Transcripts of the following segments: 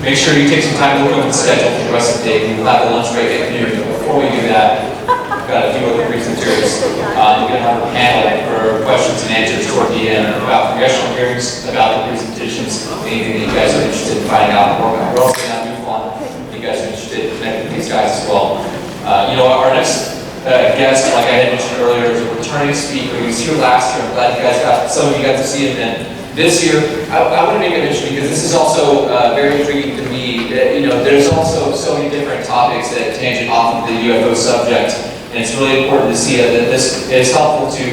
Make sure you take some time to look over the schedule for the rest of the day. We'll have the lunch break at noon. But before we do that, we've got a few other presenters. We're going to have a panel for questions and answers toward the end about congressional hearings, about the presentations, anything that you guys are interested in finding out more about. We're also going to have new fun if you guys are interested in connecting with these guys as well. Our next guest, like I had mentioned earlier, is a returning speaker. He was here last year. I'm glad you guys some of you got to see him then. This year, I want to make a mention because this is also very intriguing to me. There's also so many different topics that tangent off of the UFO subject, and it's really important to see that this is helpful to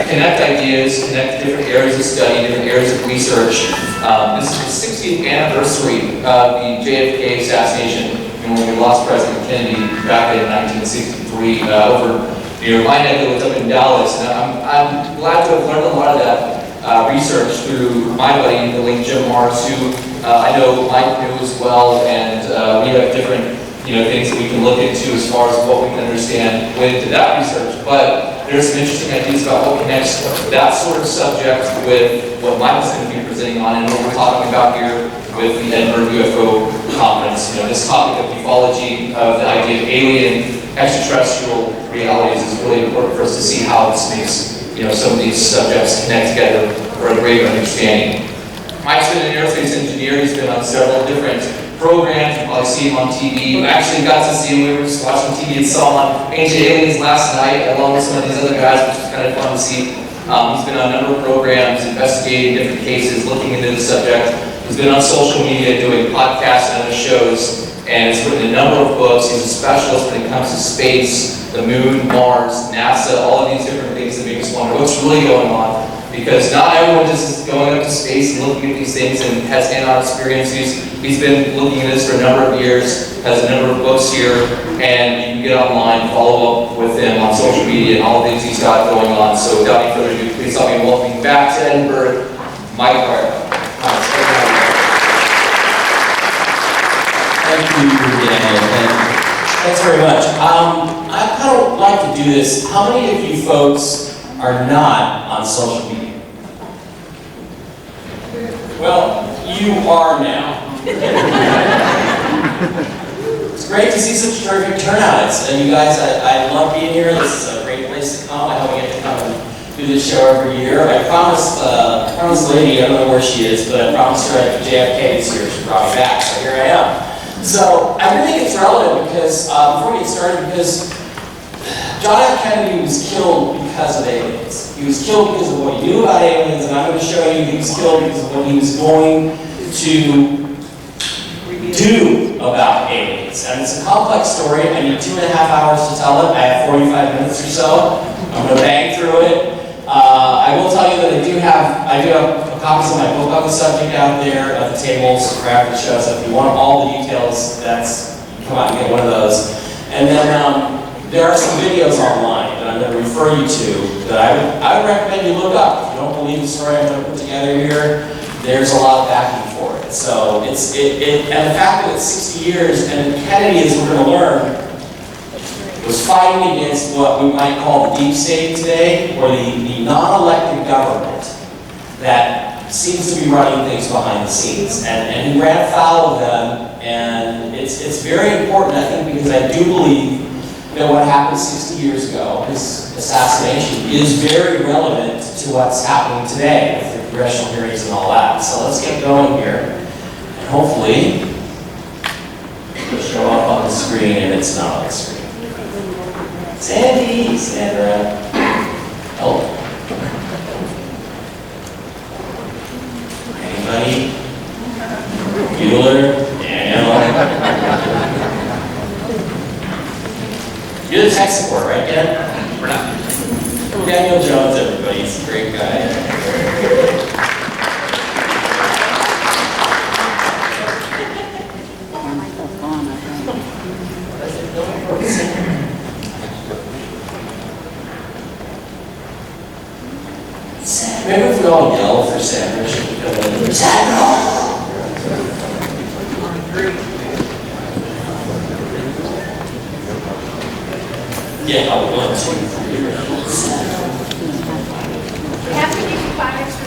connect ideas, connect different areas of study, different areas of research. This is the 60th anniversary of the JFK assassination, when we lost President Kennedy back in 1963 over my neck of the woods up in Dallas. And I'm glad to have learned a lot of that research through my buddy, the late Jim Mars, who I know Mike knew as well, and we have different things that we can look into as far as what we can understand went into that research. But there's some interesting ideas about what connects that sort of subject with what Mike is going to be presenting on and what we're talking about here with the Edinburg UFO conference. This topic of ufology, of the idea of alien extraterrestrial realities is really important for us to see how this makes some of these subjects connect together for a greater understanding. Mike's been an aerospace engineer. He's been on several different programs. You probably see him on TV. We actually got to see him. We were just watching TV and saw him on Ancient Aliens last night, along with some of these other guys, which was kind of fun to see. He's been on a number of programs, investigating different cases, looking into the subject. He's been on social media, doing podcasts and other shows, and has written a number of books. He's a specialist when it comes to space, the moon, Mars, NASA, all of these different things that make us wonder what's really going on. Because not everyone just is going up to space and looking at these things and has hands-on experiences. He's been looking at this for a number of years, has a number of books here, and you can get online, follow up with him on social media and all the things he's got going on. So without any further ado, please help me welcome back to Edinburg, Mike Bara. Thank you, Daniel, and thanks very much. I kind of like to do this. How many of you folks are not on social media? Well, you are now. It's great to see such a terrific turnout. You guys, I love being here. This is a great place to come. I hope we get to come and do this show every year. I promised the lady, I don't know where she is, but I promised her at JFK this year she brought me back, so here I am. So I really think it's relevant because, before we get started, because John F. Kennedy was killed because of aliens. He was killed because of what he knew about aliens, and I'm going to show you he was killed because of what he was going to do about aliens. And it's a complex story. I need 2.5 hours to tell it. I have 45 minutes or so. I'm going to bang through it. I will tell you that I do have copies of my book on the subject out there at the tables for after the show. So if you want all the details, come out and get one of those. And then there are some videos online that I'm going to refer you to that I would recommend you look up. If you don't believe the story I'm going to put together here, there's a lot of backing for it. So and the fact that it's 60 years and Kennedy, as we're going to learn, was fighting against what we might call the deep state today, or the non-elected government that seems to be running things behind the scenes. And he ran afoul of them, and it's very important, I think, because I do believe that what happened 60 years ago, his assassination, is very relevant to what's happening today with the congressional hearings and all that. So let's get going here, and hopefully it'll show up on the screen, and it's not on the screen. Sandy, Sandra, help. Anybody? Bueller, Daniel. You're the tech support, right, Dan? We're not. Daniel Jones, everybody. He's a great guy. Maybe if we all yell for Sandra, she can come in. Sandra! Yeah, I'll 1, 2, 3. Sandra. We have to give you 5 extra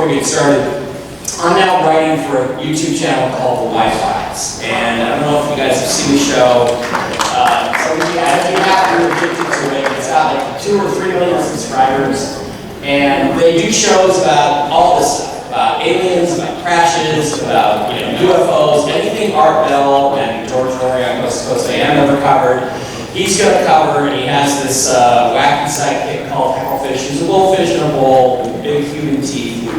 before we get started. I'm now writing for a YouTube channel called The Wi-Fi's, and I don't know if you guys have seen the show. So if you have, you're addicted to it. It's got like 2 or 3 million subscribers, and they do shows about all this stuff, about aliens, about crashes, about UFOs, anything Art Bell and George Norian was supposed to ever covered. He's going to cover, and he has this wacky sidekick called Cuttlefish, who's a little fish in a bowl with big human teeth who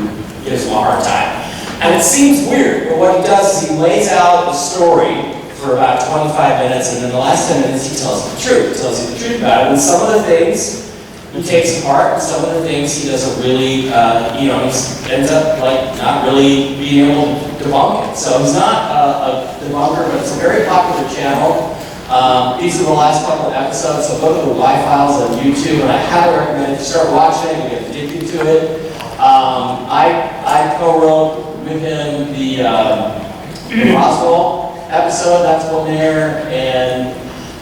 gives him a hard time. And it seems weird, but what he does is he lays out the story for about 25 minutes, and then the last 10 minutes he tells you the truth. He tells you the truth about it. And some of the things he takes apart, and some of the things he doesn't really, he ends up like not really being able to debunk it. So he's not a debunker, but it's a very popular channel. These are the last couple of episodes, so go to the Y-Files on YouTube, and I highly recommend you start watching and get addicted to it. I co-wrote with him the Roswell episode, that's one there, and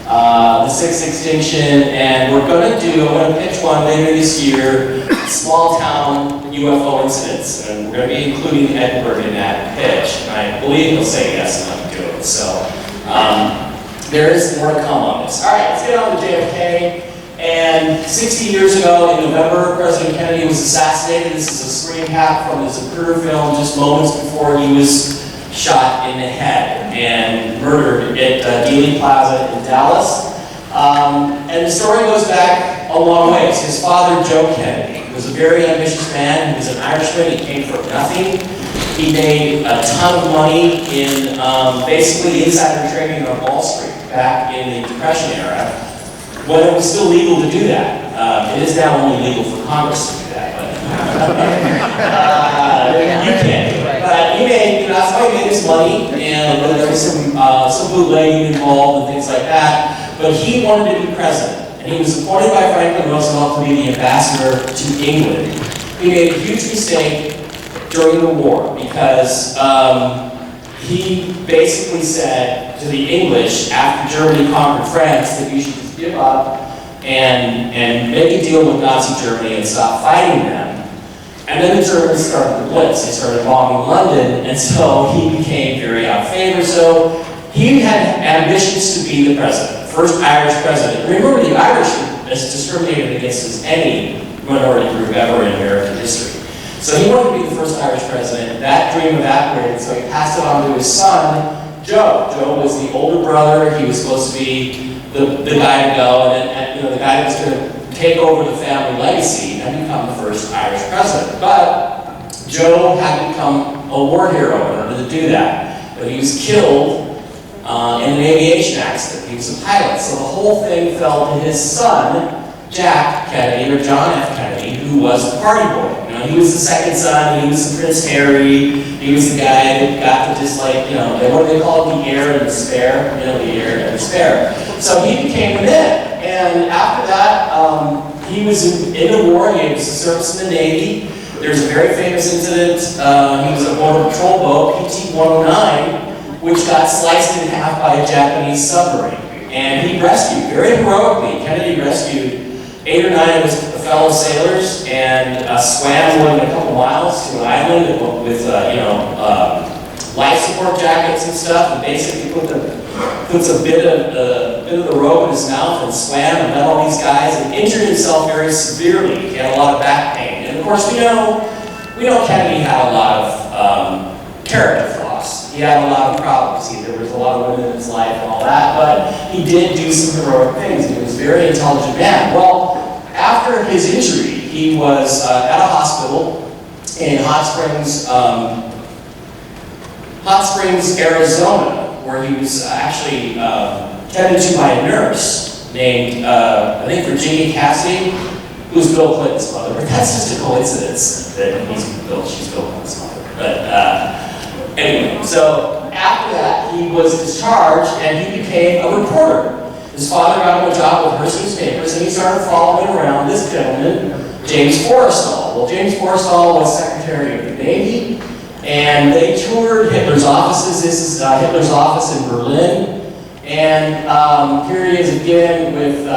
the Sixth Extinction, and I'm going to pitch one later this year, small town UFO incidents, and we're going to be including Edinburg in that pitch, and I believe he'll say yes and let me do it, so there is more to come on this. All right, let's get on to JFK. And 60 years ago in November, President Kennedy was assassinated. This is a screen cap from his Zapruder film just moments before he was shot in the head and murdered at Dealey Plaza in Dallas. And the story goes back a long ways. His father, Joe Kennedy, was a very ambitious man. He was an Irishman. He came from nothing. He made a ton of money in basically insider trading on Wall Street back in the Depression era, when it was still legal to do that. It is now only legal for Congress to do that, but you can't do it. But he made, that's how he made his money, and there was some bootlegging involved and things like that. But he wanted to be president, and he was appointed by Franklin Roosevelt to be the ambassador to England. He made a huge mistake during the war because he basically said to the English after Germany conquered France that you should just give up and make a deal with Nazi Germany and stop fighting them. And then the Germans started the Blitz. They started bombing London, and so he became very out of favor. So he had ambitions to be the president, first Irish president. Remember, the Irish are as discriminated against as any minority group ever in American history. So he wanted to be the first Irish president. That dream evaporated, so he passed it on to his son, Joe. Joe was the older brother. He was supposed to be the guy to go, and the guy that was going to take over the family legacy and become the first Irish president. But Joe had to become a war hero in order to do that. But he was killed in an aviation accident. He was a pilot, so the whole thing fell to his son, Jack Kennedy, or John F. Kennedy, who was the party boy. He was the second son, he was the Prince Harry, he was the guy that got to just like, what do they call it, the heir and the spare? The heir and the spare. So he became the man. And after that, he was in the war, he was a service in the Navy. There's a very famous incident, he was aboard a patrol boat, PT-109, which got sliced in half by a Japanese submarine. And he rescued, very heroically, Kennedy rescued 8 or 9 of his fellow sailors and swam more than a couple miles to an island with life support jackets and stuff, and basically puts a bit of the rope in his mouth and swam and met all these guys and injured himself very severely. He had a lot of back pain, and of course we know Kennedy had a lot of character flaws. He had a lot of problems. There was a lot of women in his life and all that, but he did do some heroic things. He was a very intelligent man. Well, after his injury, he was at a hospital in Hot Springs, Arizona, where he was actually tended to by a nurse named, I think, Virginia Cassidy, who's Bill Clinton's mother. But that's just a coincidence that she's Bill Clinton's mother. But anyway, so after that, he was discharged and he became a reporter. His father got him a job with Hearst newspapers, and he started following around this gentleman, James Forrestal. Well, James Forrestal was Secretary of the Navy, and they toured Hitler's offices. This is Hitler's office in Berlin. And here he is again with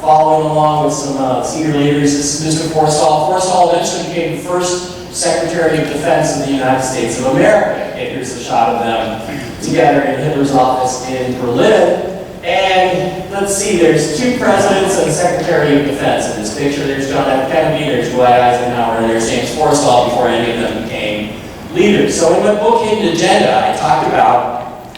following along with some senior leaders. This is Mr. Forstall. Forstall eventually became the first Secretary of Defense of the United States of America. And here's a shot of them together in Hitler's office in Berlin. And let's see, there's two presidents and a Secretary of Defense in this picture. There's John F. Kennedy, there's Dwight Eisenhower, and there's James Forstall before any of them became leaders. So in my book, Hidden Agenda, I talked about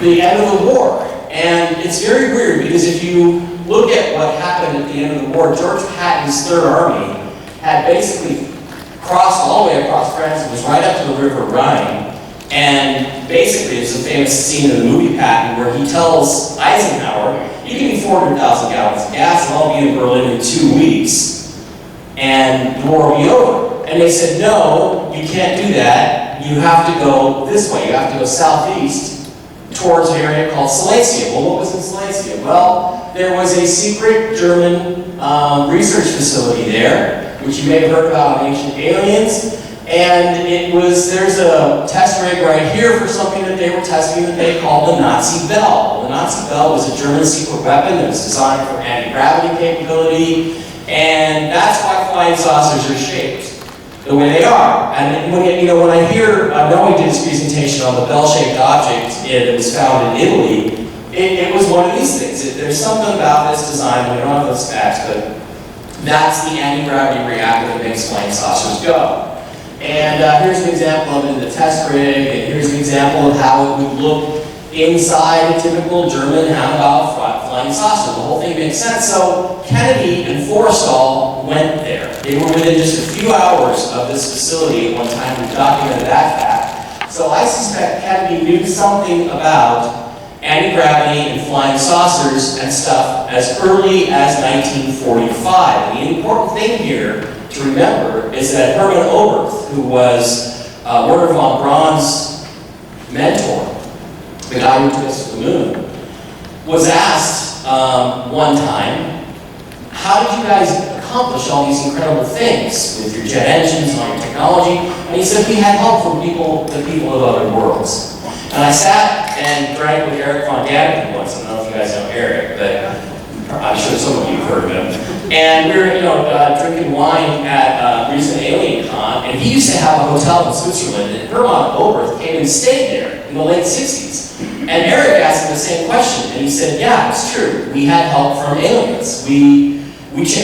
the end of the war. And it's very weird because if you look at what happened at the end of the war, George Patton's Third Army had basically crossed all the way across France and was right up to the River Rhine. And basically, it's a famous scene in the movie Patton where he tells Eisenhower, you can be 400,000 gallons of gas and I'll be in Berlin in 2 weeks and the war will be over. And they said, no, you can't do that. You have to go this way. You have to go southeast towards an area called Silesia. Well, what was in Silesia? Well, there was a secret German research facility there, which you may have heard about in Ancient Aliens. And there's a test rig right here for something that they were testing that they called the Nazi Bell. The Nazi Bell was a German secret weapon that was designed for anti-gravity capability, and that's why flying saucers are shaped the way they are. And when I hear, Noe did his presentation on the bell-shaped object that was found in Italy, it was one of these things. There's something about this design, we don't have those specs, but that's the anti-gravity reactor that makes flying saucers go. And here's an example of it in the test rig, and here's an example of how it would look inside a typical German Hannibal flying saucer. The whole thing makes sense. So Kennedy and Forstall went there. They were within just a few hours of this facility at one time. We've documented that fact. So I suspect Kennedy knew something about anti-gravity and flying saucers and stuff as early as 1945. And the important thing here to remember is that Hermann Oberth, who was Wernher von Braun's mentor, the guy who took us to the moon, was asked one time, how did you guys accomplish all these incredible things with your jet engines and all your technology? And he said, we had help from the people of other worlds. And I sat and drank with Eric von Daniken once. I don't know if you guys know Eric, but I'm sure some of you have heard of him. And we were, drinking wine at recent Alien Con, and he used to have a hotel in Switzerland, and Hermann Oberth came and stayed there in the late 60s. And Eric asked him the same question, and he said, yeah, it's true. We had help from aliens.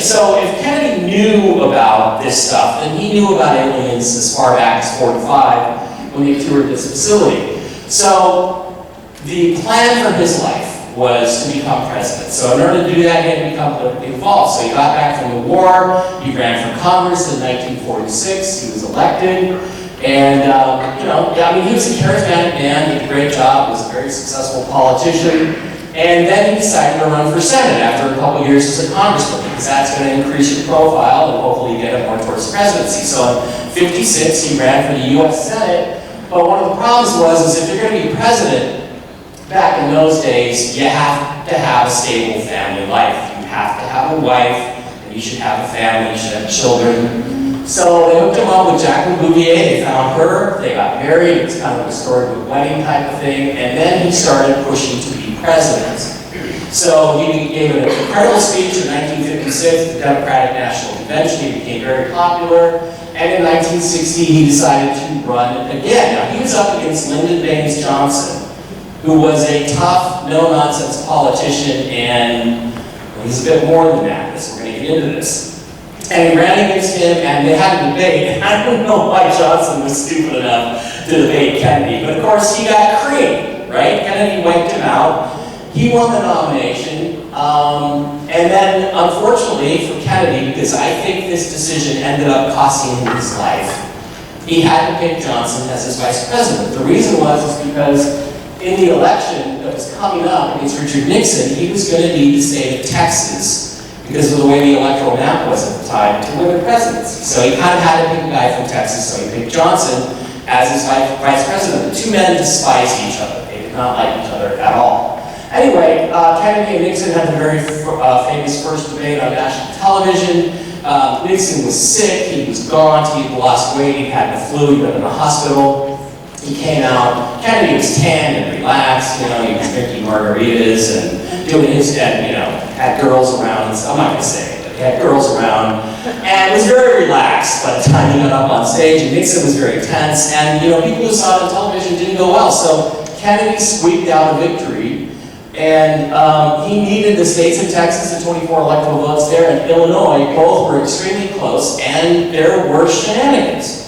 So if Kennedy knew about this stuff, then he knew about aliens as far back as 45 when they toured this facility. So the plan for his life was to become president. So in order to do that, he had to become politically involved. So he got back from the war, he ran for Congress in 1946, he was elected, and he was a charismatic man, did a great job, was a very successful politician, and then he decided to run for Senate after a couple years as a congressman, because that's going to increase your profile and hopefully get him more towards the presidency. So in 56, he ran for the U.S. Senate, but one of the problems was if you're going to be president, back in those days, you have to have a stable family life. You have to have a wife, and you should have a family, you should have children. So they hooked him up with Jacqueline Bouvier, they found her, they got married, it was kind of a historical wedding type of thing, and then he started pushing to be president. So he gave an incredible speech in 1956 at the Democratic National Convention, he became very popular, and in 1960 he decided to run again. Now he was up against Lyndon Baines Johnson, who was a tough, no-nonsense politician, and he's a bit more than that, so we're going to get into this. And he ran against him, and they had a debate, and I don't know why Johnson was stupid enough to debate Kennedy, but of course he got creamed, right? Kennedy wiped him out, he won the nomination, and then, unfortunately for Kennedy, because I think this decision ended up costing him his life, he had to pick Johnson as his vice president. The reason was because in the election that was coming up against Richard Nixon, he was going to need the state of Texas because of the way the electoral map was at the time to win the presidency. So he kind of had to pick a guy from Texas, so he picked Johnson as his vice president. The two men despised each other. They did not like each other at all. Anyway, Kennedy and Nixon had the very famous first debate on national television. Nixon was sick, he was gaunt, he had lost weight, he had the flu, he'd been in the hospital. He came out, Kennedy was tan and relaxed, he was drinking margaritas and doing his, and had girls around. I'm not gonna say it, but he had girls around, and was very relaxed by the time he got up on stage. And Nixon was very tense, and people who saw it on television didn't go well. So Kennedy squeaked out a victory, and he needed the states of Texas, the 24 electoral votes there, and Illinois. Both were extremely close, and there were shenanigans.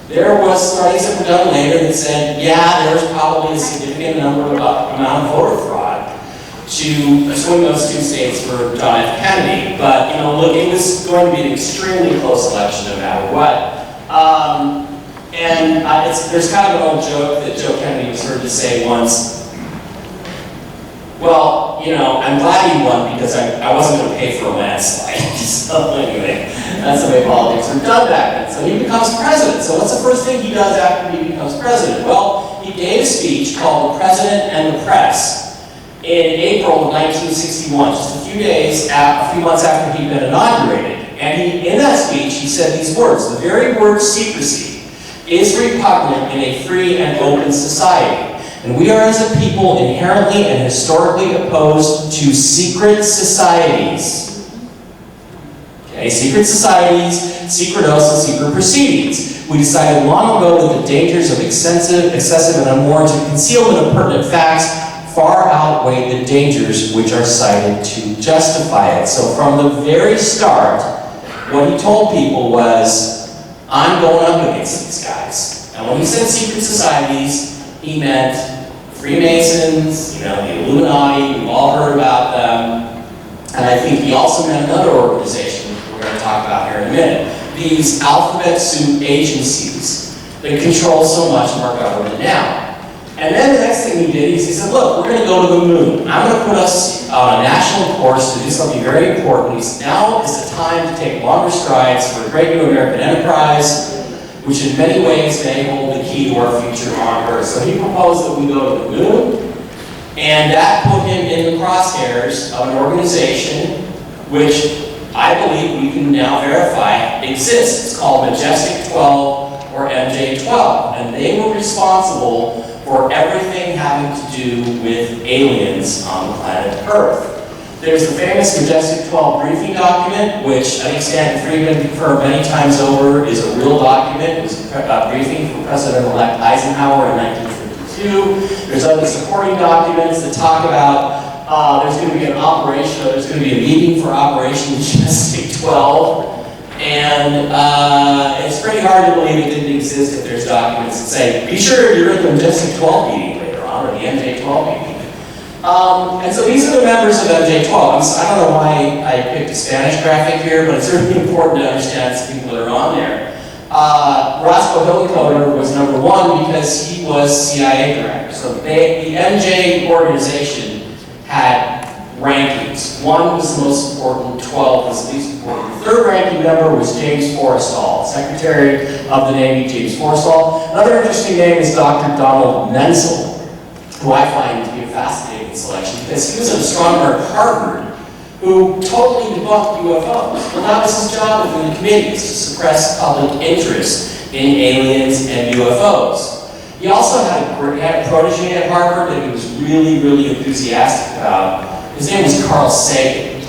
There was studies that were done later that said, yeah, there was probably a significant amount of voter fraud to swing those two states for John F. Kennedy. But, look, it was going to be an extremely close election no matter what. There's kind of an old joke that Joe Kennedy was heard to say once, well, I'm glad he won because I wasn't going to pay for a landslide. So anyway, that's the way politics were done back then. So he becomes president. So what's the first thing he does after he becomes president? Well, he gave a speech called The President and the Press in April of 1961, just a few months after he'd been inaugurated. And in that speech, he said these words: the very word secrecy is repugnant in a free and open society. And we are as a people inherently and historically opposed to secret societies. Okay, secret societies, secret oaths, and secret proceedings. We decided long ago that the dangers of excessive and unwarranted concealment of pertinent facts far outweigh the dangers which are cited to justify it. So from the very start, what he told people was, I'm going up against these guys. And when he said secret societies, he meant Freemasons, the Illuminati. We've all heard about them. And I think he also meant another organization we're going to talk about here in a minute. These alphabet soup agencies that control so much of our government now. And then the next thing he did is he said, look, we're going to go to the moon. I'm going to put us on a national course to do something very important. He said, now is the time to take longer strides for a great new American enterprise, which in many ways may hold the key to our future on Earth. So he proposed that we go to the moon, and that put him in the crosshairs of an organization which I believe we can now verify exists. It's called Majestic 12 or MJ-12, and they were responsible for everything having to do with aliens on the planet Earth. There's the famous Majestic 12 briefing document, which I think Stanton Friedman confirmed many times over is a real document. It was a briefing for President-elect Eisenhower in 1952. There's other supporting documents that talk about there's going to be an operation, there's going to be a meeting for Operation Majestic 12. And it's pretty hard to believe it didn't exist if there's documents that say, be sure you're at the Majestic 12 meeting later on, or the MJ-12 meeting. And so these are the members of MJ-12. I don't know why I picked a Spanish graphic here, but it's really important to understand some people that are on there. Roscoe Hillenkoetter was number one because he was CIA director. So the MJ organization had rankings. 1 was the most important, 12 was the least important. The third ranking member was James Forrestal, Secretary of the Navy, James Forrestal. Another interesting name is Dr. Donald Menzel, who I find to be a fascinating selection because he was an astronomer at Harvard who totally debunked UFOs. And that was his job within the committees, to suppress public interest in aliens and UFOs. He also had a protege at Harvard that he was really, really enthusiastic about. His name was Carl Sagan.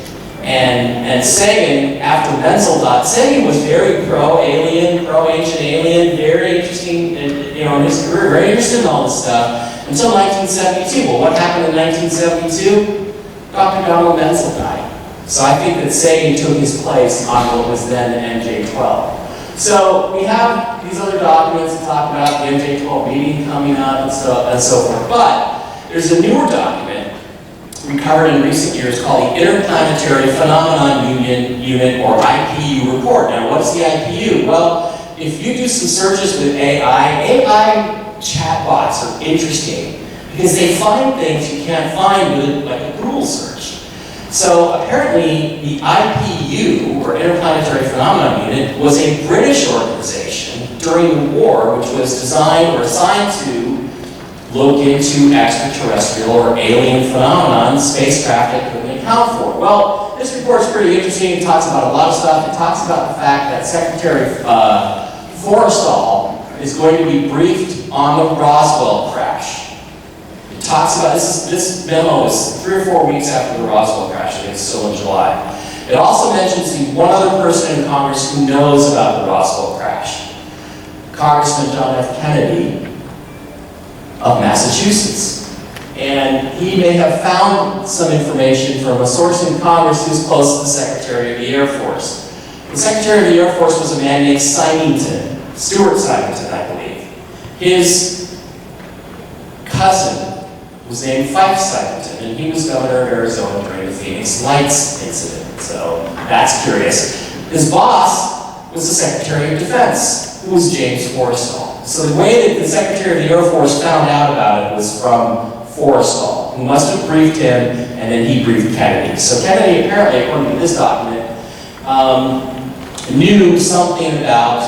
And Sagan, after Menzel died, Sagan was very pro-alien, pro-ancient alien, very interesting in his career, very interested in all this stuff, until 1972. Well, what happened in 1972? Dr. Donald Menzel died. So I think that Sagan took his place on what was then the MJ-12. So we have these other documents that talk about the MJ-12 meeting coming up and so forth. But there's a newer document recovered in recent years called the Interplanetary Phenomenon Unit, or IPU report. Now, what's the IPU? Well, if you do some searches with AI chatbots are interesting because they find things you can't find with like a Google search. So apparently the IPU, or Interplanetary Phenomenon Unit, was a British organization during the war which was designed or assigned to look into extraterrestrial or alien phenomenon spacecraft that couldn't account for. Well, this report's pretty interesting. It talks about a lot of stuff. It talks about the fact that Secretary Forrestal is going to be briefed on the Roswell crash. It talks about, this memo is 3 or 4 weeks after the Roswell crash, I think it's still in July. It also mentions the one other person in Congress who knows about the Roswell crash. Congressman John F. Kennedy of Massachusetts. And he may have found some information from a source in Congress who's close to the Secretary of the Air Force. The Secretary of the Air Force was a man named Symington, Stuart Symington, I believe. His cousin was named Fife Symington, and he was governor of Arizona during the Phoenix Lights incident. So that's curious. His boss was the Secretary of Defense, who was James Forrestal. So the way that the Secretary of the Air Force found out about it was from Forrestal, who must have briefed him, and then he briefed Kennedy. So Kennedy, apparently, according to this document, knew something about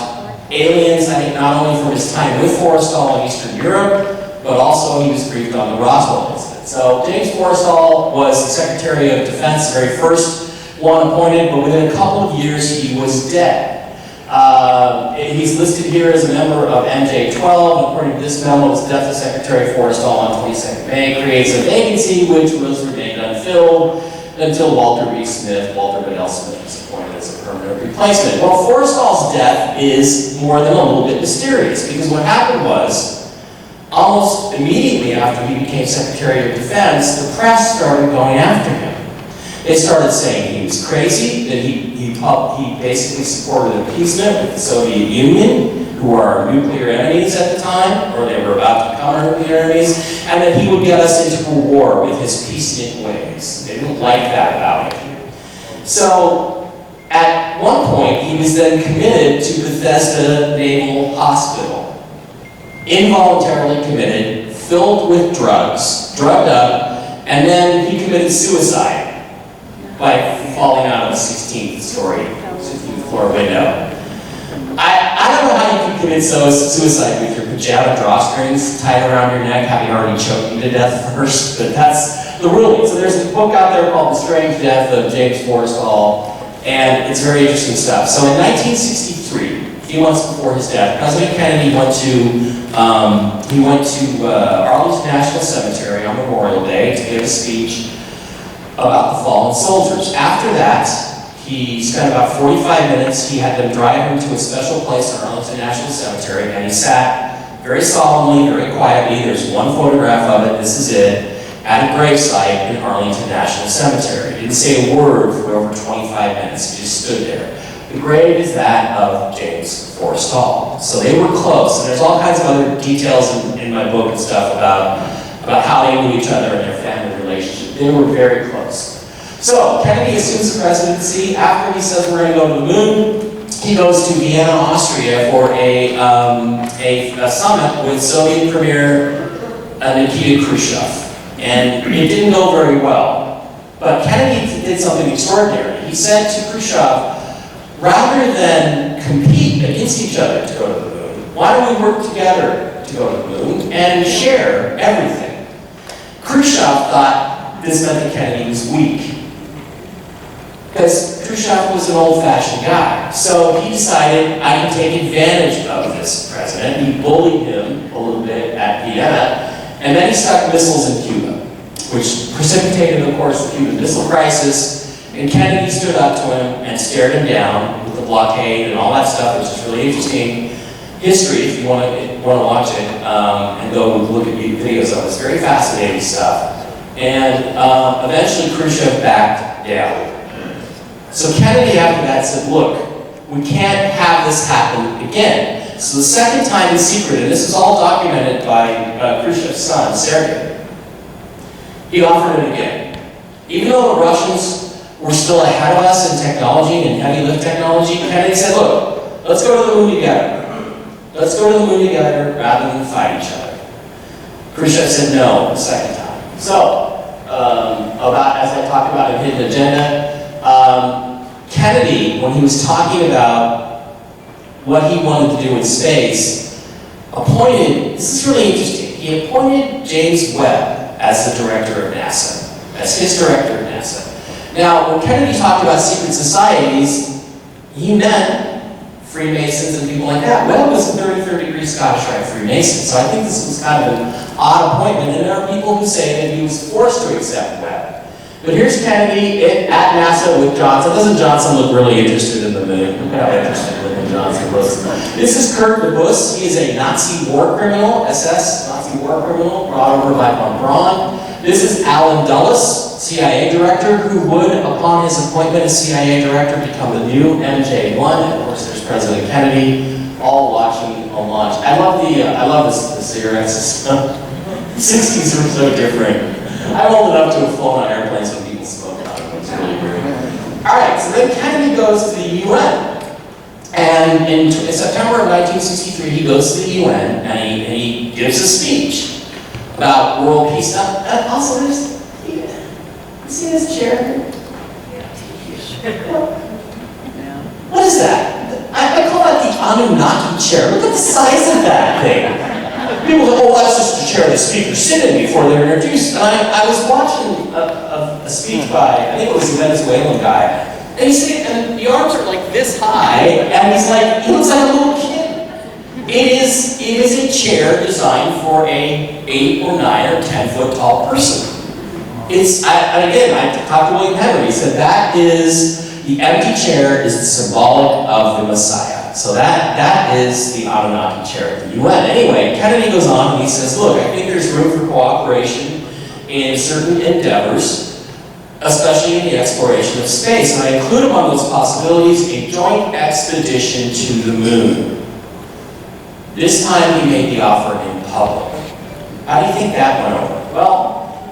aliens, I think not only from his time with Forrestal in Eastern Europe, but also he was briefed on the Roswell incident. So James Forrestal was the Secretary of Defense, the very first one appointed, but within a couple of years he was dead. He's listed here as a member of MJ-12. According to this memo, his death of Secretary Forrestal on 22nd May creates a vacancy which was remained unfilled until Walter B. Smith, Walter Bedell Smith, was appointed as a permanent replacement. Well, Forrestal's death is more than a little bit mysterious, because what happened was, almost immediately after he became Secretary of Defense, the press started going after him. They started saying he was crazy, that he basically supported appeasement with the Soviet Union, who were our nuclear enemies at the time, or they were about to become our nuclear enemies, and that he would get us into a war with his peacenik ways. They didn't like that about him. So, at one point, he was then committed to Bethesda Naval Hospital. Involuntarily committed, filled with drugs, drugged up, and then he committed suicide by falling out of a 16th floor window. I don't know how you can commit suicide with your pajama drawstrings tied around your neck, having already choked you to death first, but that's the ruling. So there's a book out there called The Strange Death of James Forrestal, and it's very interesting stuff. So in 1963, a few months before his death, President Kennedy went to Arlington National Cemetery on Memorial Day to give a speech about the fallen soldiers. After that, he spent about 45 minutes. He had them drive him to a special place on Arlington National Cemetery, and he sat very solemnly, very quietly. There's one photograph of it, this is it, at a gravesite in Arlington National Cemetery. He didn't say a word for over 25 minutes. He just stood there. The grave is that of James Forrestal. So they were close, and there's all kinds of other details in my book and stuff about how they knew each other and their family relationship. They were very close. So Kennedy assumes the presidency. After he says we're going to go to the moon, he goes to Vienna, Austria for a summit with Soviet Premier Nikita Khrushchev. And it didn't go very well. But Kennedy did something extraordinary. He said to Khrushchev, rather than compete against each other to go to the moon, why don't we work together to go to the moon and share everything? Khrushchev thought this meant that Kennedy was weak, because Khrushchev was an old-fashioned guy. So he decided, I can take advantage of this president. He bullied him a little bit at Vienna, and then he stuck missiles in Cuba, which precipitated, of course, the Cuban Missile Crisis. And Kennedy stood up to him and stared him down with the blockade and all that stuff, which is really interesting history if you want to watch it, and go look at videos of it. It's very fascinating stuff. And eventually Khrushchev backed down. So Kennedy after that said, look, we can't have this happen again. So the second time in secret, and this is all documented by Khrushchev's son, Sergei, he offered it again. Even though the Russians were still ahead of us in technology and heavy lift technology, Kennedy said, look, let's go to the moon together. Let's go to the moon together rather than fight each other. Khrushchev said no the second time. So, as I talked about in Hidden Agenda, Kennedy, when he was talking about what he wanted to do in space, appointed, this is really interesting, he appointed James Webb as the director of NASA, as his director of NASA. Now, when Kennedy talked about secret societies, he meant Freemasons and people like that. Webb was a 33rd degree Scottish Rite Freemason, so I think this was kind of an odd appointment, and there are people who say that he was forced to accept Webb. But here's Kennedy at NASA with Johnson. Doesn't Johnson look really interested in the moon? Look how interested Lyndon Johnson looks. This is Kurt de Bus. He is a Nazi war criminal, SS Nazi war criminal, brought over by von Braun. This is Allen Dulles, CIA director, who would, upon his appointment as CIA director, become the new MJ1. And of course, there's President Kennedy, all watching homage. I love the cigarettes. The 60s were so different. I'm old enough to have flown on airplanes when people smoked on it. It's really weird. All right, so then Kennedy goes to the UN. And in September of 1963, he goes to the UN and he gives a speech about world peace. And also, you see this chair? What is that? I call that the Anunnaki chair. Look at the size of that thing. People say, oh, that's just a chair the speakers sit in before they're introduced. And I was watching a speech by, I think it was a Venezuelan guy, and he's sitting, and the arms are like this high, and he's like, he looks like a little kid. It is a chair designed for a 8 or 9 or 10 foot tall person. And again, I talked to William Henry, he said that is, the empty chair is symbolic of the Messiah. So that is the Anunnaki chair at the UN. Anyway, Kennedy goes on and he says, look, I think there's room for cooperation in certain endeavors, especially in the exploration of space. And I include among those possibilities a joint expedition to the moon. This time he made the offer in public. How do you think that went over? Well,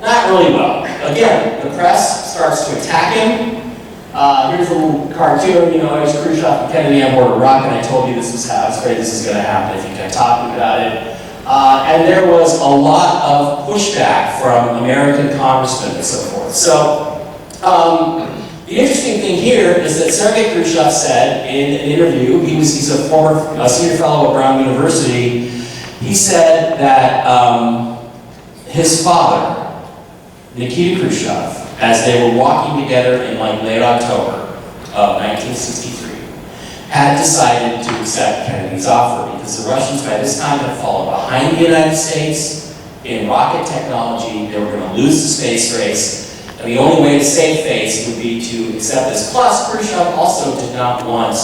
not really well. Again, the press starts to attack him. Here's a little cartoon, it was Khrushchev and Kennedy on board a rocket, and I told you this was how I was afraid this was going to happen. I think I talked about it. And there was a lot of pushback from American congressmen and so forth. So, the interesting thing here is that Sergei Khrushchev said in an interview, he's a former senior fellow at Brown University, he said that his father, Nikita Khrushchev, as they were walking together in like late October of 1963, had decided to accept Kennedy's offer because the Russians by this time had fallen behind the United States in rocket technology. They were going to lose the space race, and the only way to save face would be to accept this. Plus, Khrushchev also did not want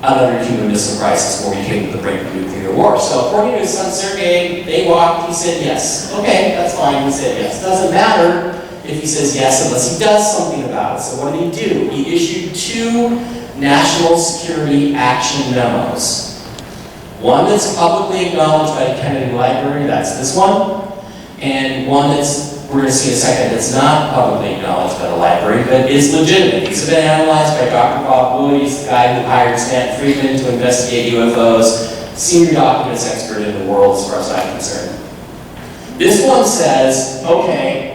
another human missile crisis where we came to the brink of nuclear war. So according to his son Sergei, they walked, he said yes. Okay, that's fine, he said yes. Doesn't matter if he says yes unless he does something about it. So what did he do? He issued 2 national security action memos. One that's publicly acknowledged by the Kennedy Library, that's this one, and one that's, we're going to see in a second, that's not publicly acknowledged by the library, but is legitimate. These have been analyzed by Dr. Bob Wood, he's the guy who hired Stanton Friedman to investigate UFOs, senior documents expert in the world as far as I'm concerned. This one says, okay,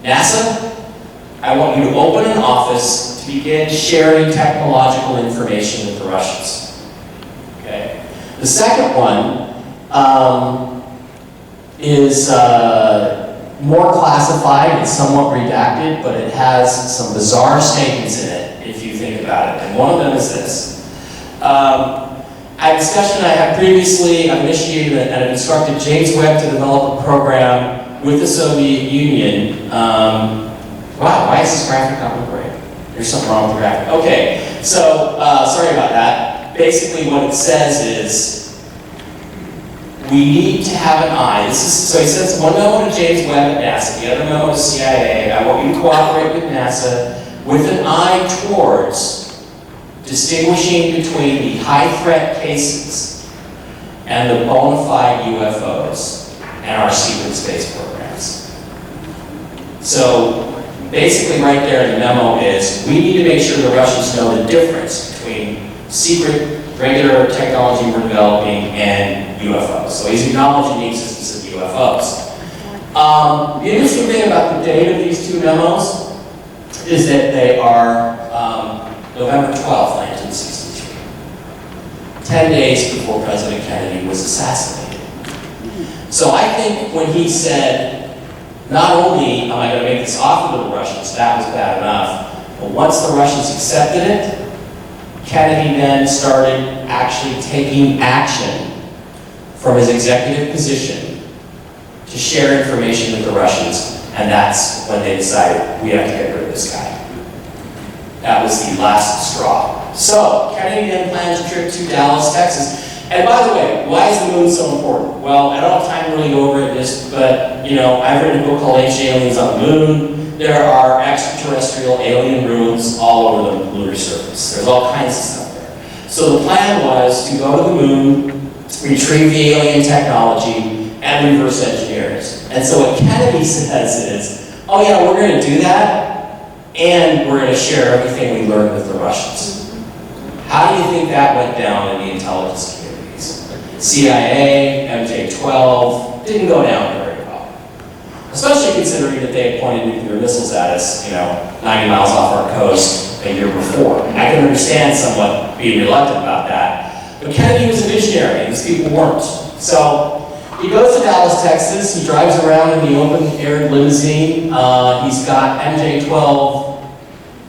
NASA, I want you to open an office to begin sharing technological information with the Russians. Okay. The second one is more classified and somewhat redacted, but it has some bizarre statements in it, if you think about it. And one of them is this. A discussion I had previously, I've initiated and I've instructed James Webb to develop a program with the Soviet Union. Wow, why is this graphic not look great? There's something wrong with the graphic. Okay, so sorry about that. Basically what it says is, we need to have an eye. So he sends one memo to James Webb at NASA, the other memo to CIA. I want you to cooperate with NASA with an eye towards distinguishing between the high threat cases and the bona fide UFOs and our secret space programs. So basically right there in the memo is, we need to make sure the Russians know the difference between secret, regular technology we're developing and UFOs. So he's acknowledging the existence of UFOs. The interesting thing about the date of these 2 memos is that they are November 12, 1963, 10 days before President Kennedy was assassinated. So I think when he said, not only am I going to make this offer to the Russians, that was bad enough, but once the Russians accepted it, Kennedy then started actually taking action from his executive position to share information with the Russians, and that's when they decided, we have to get rid of this guy. That was the last straw. So, Kennedy then plans a trip to Dallas, Texas. And by the way, why is the moon so important? Well, I don't have time to really go over this, but, you know, I've written a book called Ancient Aliens on the Moon. There are extraterrestrial alien ruins all over the lunar surface. There's all kinds of stuff there. So the plan was to go to the moon, retrieve the alien technology, and reverse engineer it. And so what Kennedy says is, oh yeah, we're going to do that, and we're going to share everything we learned with the Russians. How do you think that went down in the intelligence communities? CIA, MJ-12, didn't go down very well. Especially considering that they had pointed nuclear missiles at us, 90 miles off our coast a year before. I can understand somewhat being reluctant about that. But Kennedy was a visionary, and these people weren't. So he goes to Dallas, Texas. He drives around in the open-air limousine. He's got MJ-12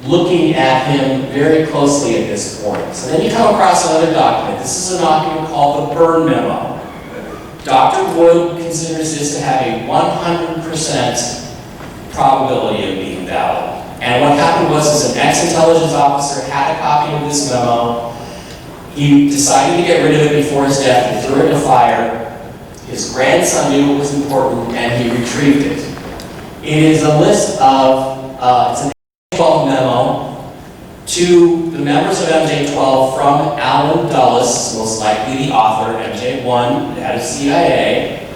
looking at him very closely at this point. So then you come across another document. This is a document called the Byrne Memo. Dr. Wood considers this to have a 100% probability of being valid. And what happened was an ex-intelligence officer had a copy of this memo. He decided to get rid of it before his death and threw it in a fire. His grandson knew it was important, and he retrieved it. It is a list of, it's an MJ-12 memo to the members of MJ-12 from Allen Dulles, most likely the author, MJ-1, the head of CIA.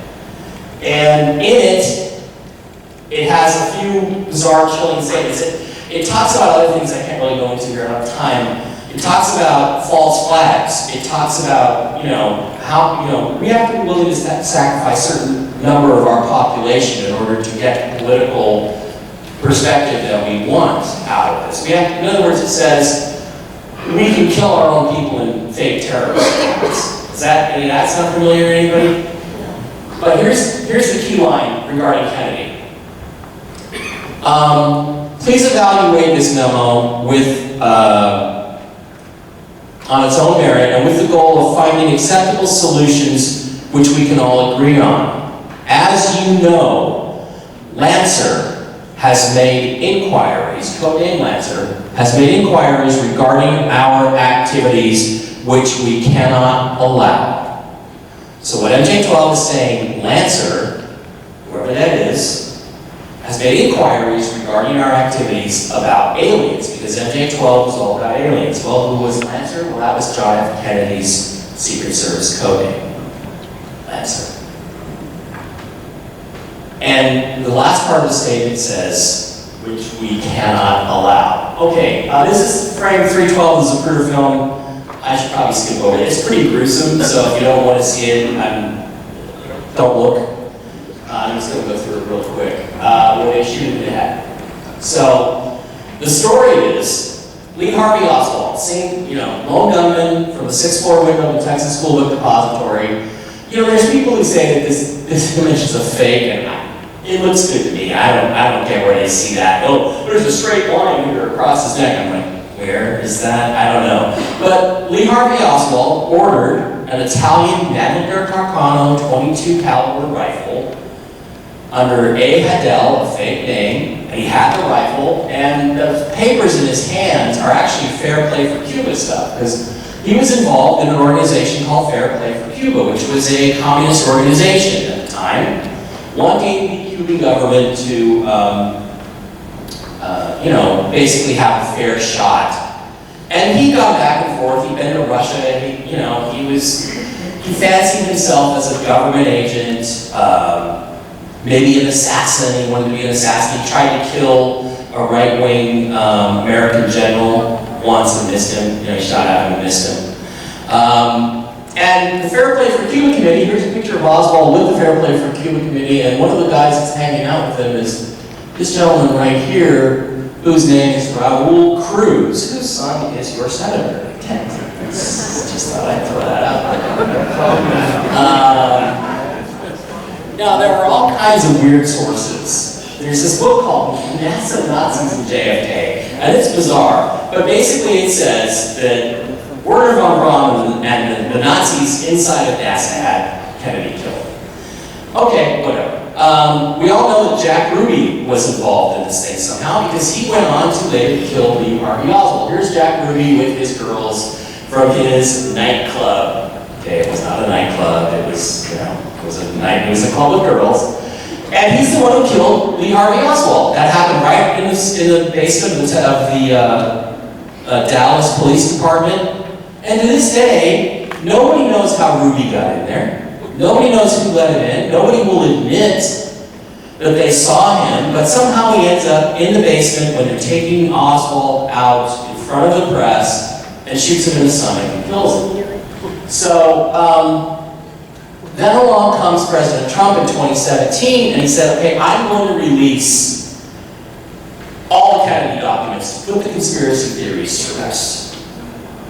And in it, it has a few bizarre, chilling statements. It talks about other things I can't really go into here, I don't have time. It talks about false flags. It talks about, how, we have to be willing to sacrifice a certain number of our population in order to get political perspective that we want out of this. In other words, it says we can kill our own people in fake terrorist attacks. Is that, any of that sound familiar to anybody? But here's the key line regarding Kennedy. Please evaluate this memo with on its own merit and with the goal of finding acceptable solutions which we can all agree on. As you know, Lancer has made inquiries, codename Lancer, has made inquiries regarding our activities which we cannot allow. So what MJ-12 is saying, Lancer, whoever that is, has made inquiries regarding our activities about aliens, because MJ-12 was all about aliens. Well, who was Lancer? Well, that was John F. Kennedy's Secret Service codename, Lancer. And the last part of the statement says, which we cannot allow. Okay, this is frame 312 is a Zapruder film. I should probably skip over it. It's pretty gruesome, so if you don't want to see it, don't look. I'm just going to go through it real quick. Where they shoot it in the head. So, the story is, Lee Harvey Oswald, lone gunman from the 6th floor window of the Texas School Book Depository. There's people who say that this image is a fake, and it looks good to me. I don't get where they see that. Oh, there's a straight line here across his neck. I'm like, where is that? I don't know. But Lee Harvey Oswald ordered an Italian Magnum Carcano 22 caliber rifle under A. Haddell, a fake name, and he had the rifle, and the papers in his hands are actually Fair Play for Cuba stuff, because he was involved in an organization called Fair Play for Cuba, which was a communist organization at the time, wanting the Cuban government to, basically have a fair shot. And he'd gone back and forth, he'd been to Russia, and he fancied himself as a government agent, maybe an assassin. He wanted to be an assassin. He tried to kill a right-wing American general once and missed him. He shot at him and missed him. And the Fair Play for Cuba Committee, here's a picture of Oswald with the Fair Play for Cuba Committee, and one of the guys that's hanging out with him is this gentleman right here, whose name is Raul Cruz, whose son is your senator. Just thought I'd throw that out. Now, there were all kinds of weird sources. There's this book called NASA, Nazis, and JFK. and it's bizarre, but basically it says that Werner von Braun and the Nazis inside of NASA had Kennedy killed. Okay, whatever. We all know that Jack Ruby was involved in this thing somehow because he went on to later kill Lee Harvey Oswald. Here's Jack Ruby with his girls from his nightclub. Okay, it was not a nightclub, it was, it was a club with girls. And he's the one who killed Lee Harvey Oswald. That happened right in the basement of the Dallas Police Department. And to this day, nobody knows how Ruby got in there. Nobody knows who let him in. Nobody will admit that they saw him, but somehow he ends up in the basement when they're taking Oswald out in front of the press and shoots him in the stomach and kills him. So, then along comes President Trump in 2017, and he said, okay, I'm going to release all the Kennedy documents to put the conspiracy theories to rest,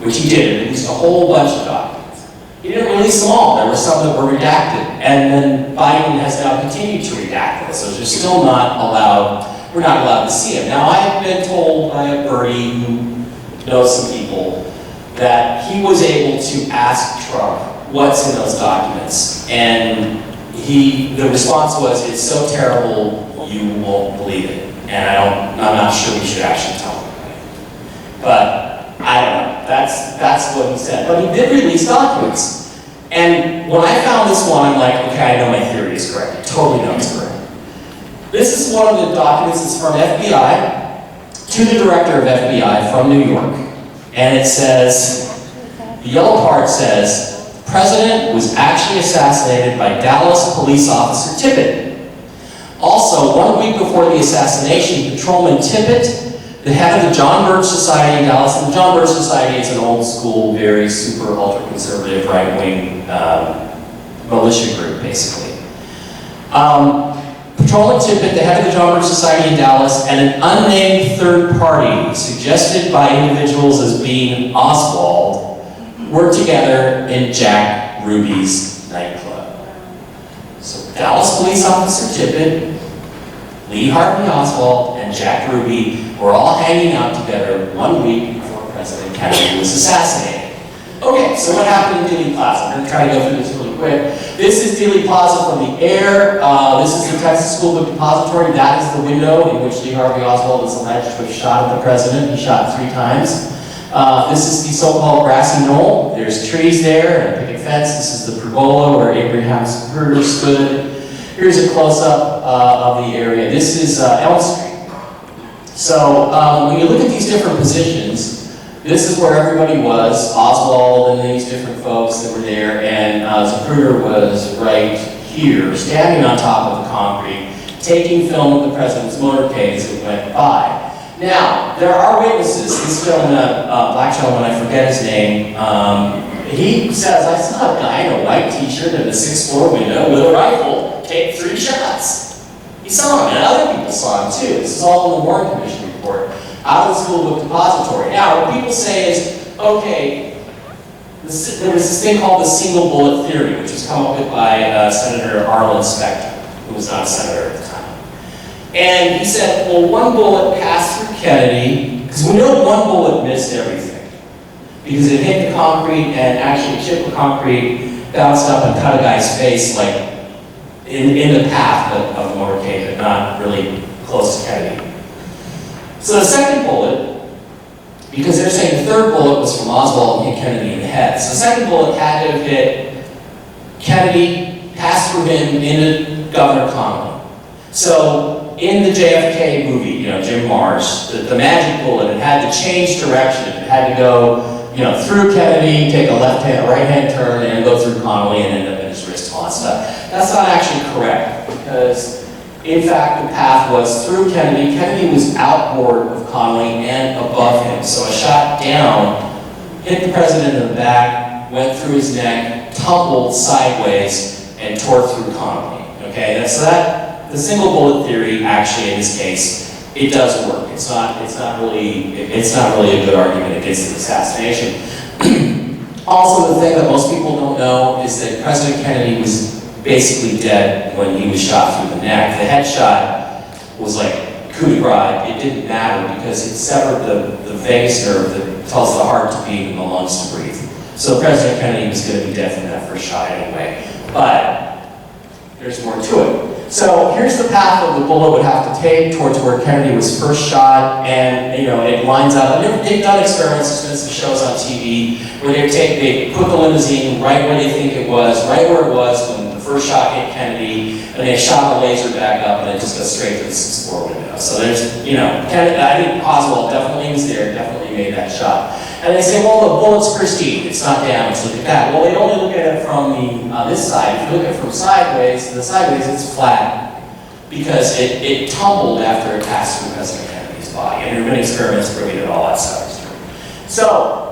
which he did. He released a whole bunch of documents. He didn't release them all. There were some that were redacted, and then Biden has now continued to redact them, so they're still not allowed, we're not allowed to see them. Now, I've been told by a birdie who knows some people that he was able to ask Trump what's in those documents, and the response was, it's so terrible you won't believe it, and I'm not sure we should actually tell him. But I don't know, that's what he said. But he did release documents, and when I found this one, I'm like, okay, I know my theory is correct. I totally know it's correct. This is one of the documents. It's from FBI to the director of FBI from New York, and it says, the yellow part says, the president was actually assassinated by Dallas police officer Tippit. Also, 1 week before the assassination, Patrolman Tippit, the head of the John Birch Society in Dallas, and the John Birch Society is an old school, very super ultra-conservative, right-wing militia group, basically. Patrolman Tippit, the head of the John Birch Society in Dallas, and an unnamed third party, suggested by individuals as being Oswald, were together in Jack Ruby's nightclub. So Dallas police officer Tippit, Lee Harvey Oswald, and Jack Ruby were all hanging out together 1 week before President Kennedy was assassinated. Okay, so what happened in Dealey Plaza? I'm going to try to go through this really quick. This is Dealey Plaza from the air. This is the Texas School Book Depository. That is the window in which Lee Harvey Oswald is alleged to have shot at the president. He shot 3 times. This is the so-called grassy knoll. There's trees there and a picket fence. This is the pergola where Abraham Zapruder stood. Here's a close-up of the area. This is Elm Street. So when you look at these different positions, this is where everybody was, Oswald and these different folks that were there, and Zapruder was right here, standing on top of the concrete, taking film of the president's motorcade as it went by. Now, there are witnesses. This gentleman, black gentleman, I forget his name, he says, I saw a guy in a white t-shirt in a 6th floor window with a rifle take 3 shots. He saw him, and other people saw him too. This is all in the Warren Commission report, out of the School Book Depository. Now, what people say is, okay, there was this thing called the single bullet theory, which was come up with by Senator Arlen Specter, who was not a senator at the time. And he said, well, 1 bullet passed through Kennedy, because we know 1 bullet missed everything. Because it hit the concrete and actually chipped the concrete, bounced up and cut a guy's face, like, in the path of the motorcade, but not really close to Kennedy. So the second bullet, because they're saying the 3rd bullet was from Oswald and hit Kennedy in the head. So the second bullet had to have hit Kennedy, passed through him into Governor Connolly. So in the JFK movie, Jim Marsh, the magic bullet, it had to change direction. It had to go, through Kennedy, take a right-hand turn, and go through Connolly and end up in his wrist and all that stuff. That's not actually correct, because in fact, the path was through Kennedy. Kennedy was outboard of Connolly and above him. So a shot down, hit the president in the back, went through his neck, tumbled sideways, and tore through Connolly. Okay, so the single bullet theory, actually, in this case, it does work. It's not really a good argument against the assassination. Also, the thing that most people don't know is that President Kennedy was basically dead when he was shot through the neck. The headshot was like coup de grace, it didn't matter because it severed the vagus nerve that tells the heart to beat and the lungs to breathe. So President Kennedy was going to be dead from that first shot anyway. But there's more to it. So here's the path that the bullet would have to take towards where Kennedy was first shot, and it lines up. And they've done experiments, there's been some shows on TV where they put the limousine right where they think it was, right where it was when the first shot hit Kennedy, and they shot the laser back up, and it just goes straight to the 6th floor window. So there's, Kennedy, I think Oswald definitely was there, definitely made that shot. And they say, well, the bullet's pristine, it's not damaged, look at that. Well, they only look at it from this side. If you look at it from sideways, it's flat because it tumbled after it passed through President Kennedy's body. And there have been experiments proving that all that stuff is true. So,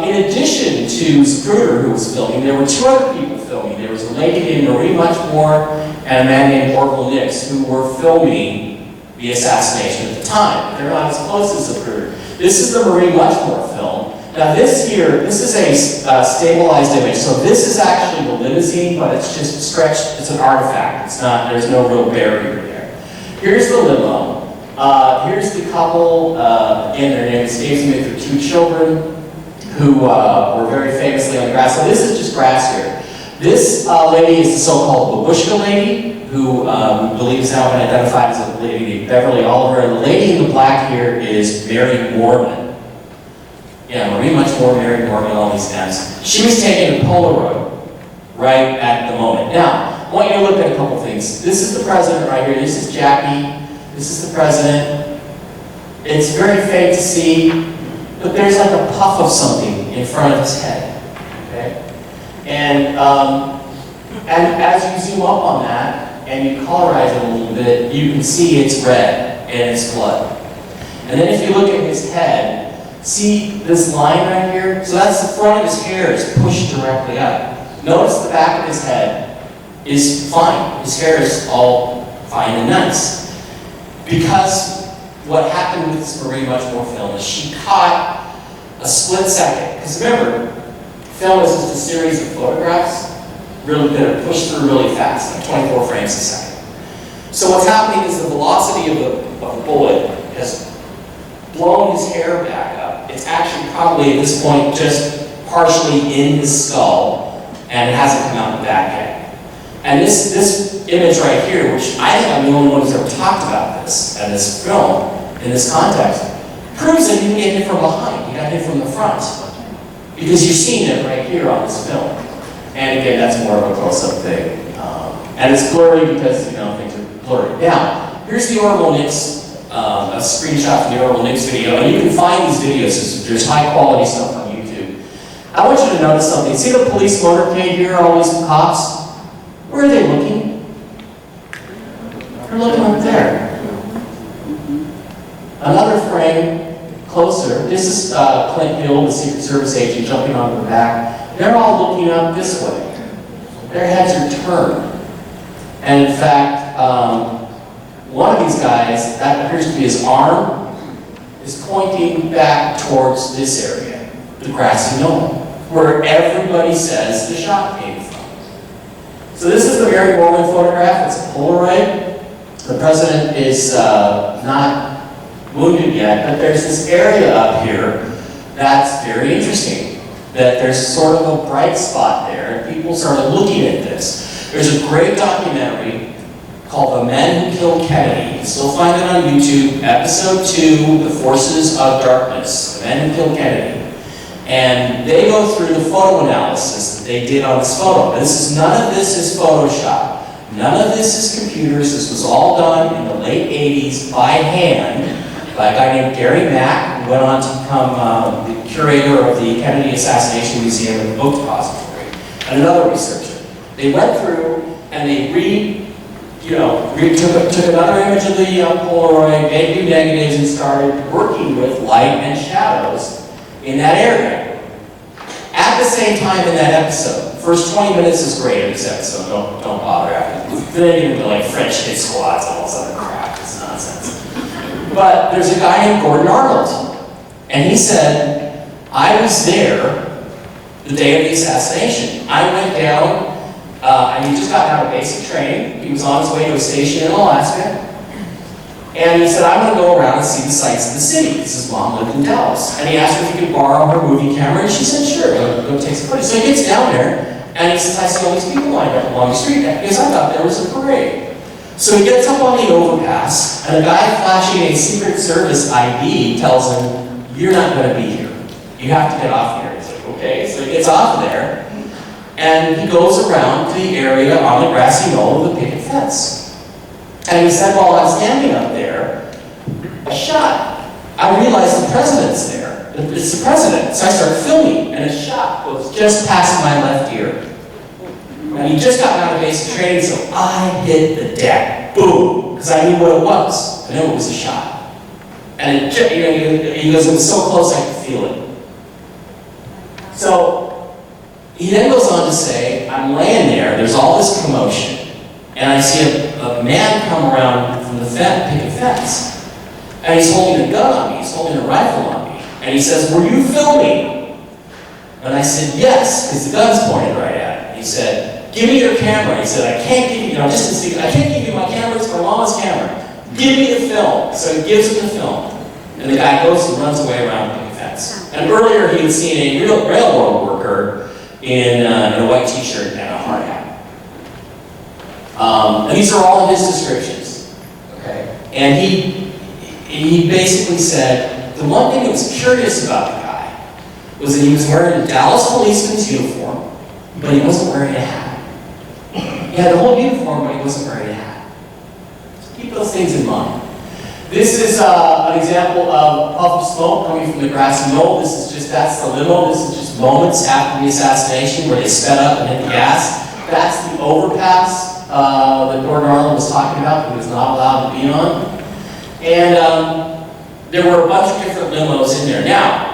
in addition to Zapruder, who was filming, there were 2 other people filming. There was a lady named Marie Muchmore and a man named Orville Nix, who were filming the assassination at the time. They're not as close as Zapruder. This is the Marie Muchmore film. Now this is a stabilized image. So this is actually the limousine, but it's just stretched. It's an artifact. It's not. There's no real barrier there. Here's the limo. Here's the couple. Again, their name is Dave Smith, with 2 children, who were very famously on the grass. So this is just grass here. This lady is the so-called Babushka lady, who believes now been identified as a lady named Beverly Oliver. And the lady in the black here is Mary Mormon. Yeah, Marie Muchmore, Mary Mormon, all these names. She was taking a Polaroid right at the moment. Now, I want you to look at a couple things. This is the president right here. This is Jackie. This is the president. It's very faint to see, but there's like a puff of something in front of his head. Okay? And as you zoom up on that and you colorize it a little bit, you can see it's red and it's blood. And then if you look at his head, see this line right here? So that's the front of his hair is pushed directly up. Notice the back of his head is fine. His hair is all fine and nice. Because what happened with this Marie Muchmore film is she caught a split second. Because remember, film is just a series of photographs that are pushed through really fast, like 24 frames a second. So what's happening is the velocity of the bullet has blown his hair back up. It's actually probably at this point just partially in his skull, and it hasn't come out the back yet. And this image right here, which I think I'm the only one who's ever talked about this and this film in this context, proves that he didn't get hit from behind. He got hit from the front. Because you've seen it right here on this film. And again, that's more of a close-up thing. And it's blurry because, things are blurry. Now, here's the Orville Nix, a screenshot from the Orville Nix video. And you can find these videos. There's high-quality stuff on YouTube. I want you to notice something. See the police motorcade here, all these cops? Where are they looking? They're looking up there. Another frame. Closer. This is Clint Hill, the Secret Service agent, jumping onto the back. They're all looking up this way. Their heads are turned. And in fact, one of these guys, that appears to be his arm, is pointing back towards this area, the grassy knoll, where everybody says the shot came from. So this is the Mary Mormon photograph. It's a Polaroid. The president is not wounded yet, but there's this area up here that's very interesting, that there's sort of a bright spot there, and people started looking at this. There's a great documentary called The Men Who Killed Kennedy. You can still find it on YouTube, episode 2, The Forces of Darkness, The Men Who Killed Kennedy. And they go through the photo analysis that they did on this photo. None of this is Photoshop. None of this is computers. This was all done in the late 80s by hand by a guy named Gary Mack, who went on to become the curator of the Kennedy Assassination Museum and the Book Depository, and another researcher. They went through and they took another image of the Polaroid, made new negatives, and started working with light and shadows in that area. At the same time in that episode, first 20 minutes is great in this episode, don't bother after. Then they get into like French hit squads and all this other crap, it's nonsense. But there's a guy named Gordon Arnold, and he said, I was there the day of the assassination. I went down, and he just got out of basic training. He was on his way to a station in Alaska. And he said, I'm going to go around and see the sights of the city, because his mom lived in Dallas. And he asked her if he could borrow her movie camera, and she said, sure, go take some footage. So he gets down there, and he says, I see all these people lined up along the street, because I thought there was a parade. So he gets up on the overpass, and a guy flashing a Secret Service ID tells him, you're not going to be here. You have to get off here. He's like, okay. So he gets off there, and he goes around to the area on the grassy knoll with a picket fence. And he said, while I'm standing up there, a shot. I realized the president's there. It's the president. So I start filming, and a shot goes just past my left ear. And he just got out of basic training, so I hit the deck. Boom! Because I knew what it was. I knew it was a shot. And it, he goes, it was so close I could feel it. So he then goes on to say, I'm laying there, there's all this commotion. And I see a man come around from the picket fence. And he's holding a gun on me, he's holding a rifle on me. And he says, were you filming? And I said, yes, because the gun's pointed right at him. He said, give me your camera. He said, I can't give you, I can't give you my camera, it's my mama's camera. Give me the film. So he gives him the film. And the guy goes and runs away around the picket fence. And earlier he had seen a railroad worker in a white t-shirt and a hard hat. And these are all of his descriptions, okay? And he basically said, the one thing that was curious about the guy was that he was wearing a Dallas policeman's uniform, but he wasn't wearing a hat. He had the whole uniform, but he wasn't wearing a hat. So keep those things in mind. This is an example of a puff of smoke coming from the grassy knoll. That's the limo. This is just moments after the assassination where they sped up and hit the gas. That's the overpass that Gordon Arnold was talking about, that he was not allowed to be on. And there were a bunch of different limos in there. Now,